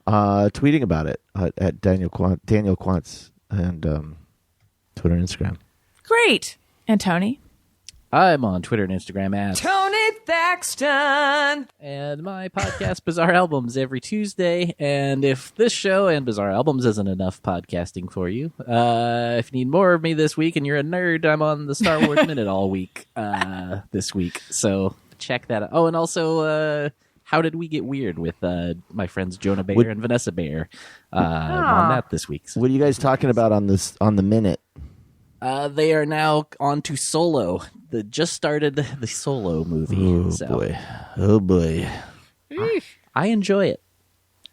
tweeting about it at Daniel Quantz and Twitter and Instagram. Great. And Tony? I'm on Twitter and Instagram at Tony Thaxton. and my podcast Bizarre Albums every Tuesday. And if this show and Bizarre Albums isn't enough podcasting for you, if you need more of me this week and you're a nerd, I'm on the Star Wars Minute all week this week. So check that out. Oh, and also How Did We Get Weird with my friends Jonah Bayer and Vanessa Bayer on that this week. So, What are you guys talking about on the minute? they are now on to Solo. They just started the Solo movie. Oh boy. I enjoy it.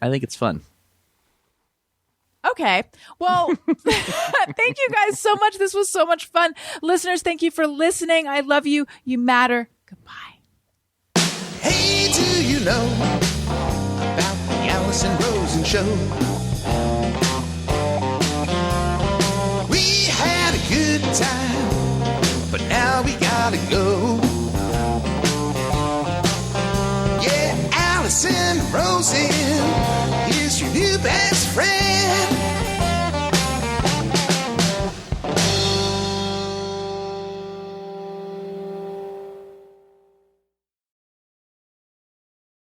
I think it's fun. Okay. Well, thank you guys so much. This was so much fun. Listeners, thank you for listening. I love you. You matter. Goodbye. Hey, do you know about the Allison Rosen show? We had a good time, but now we gotta go. Yeah, Allison Rosen is your new best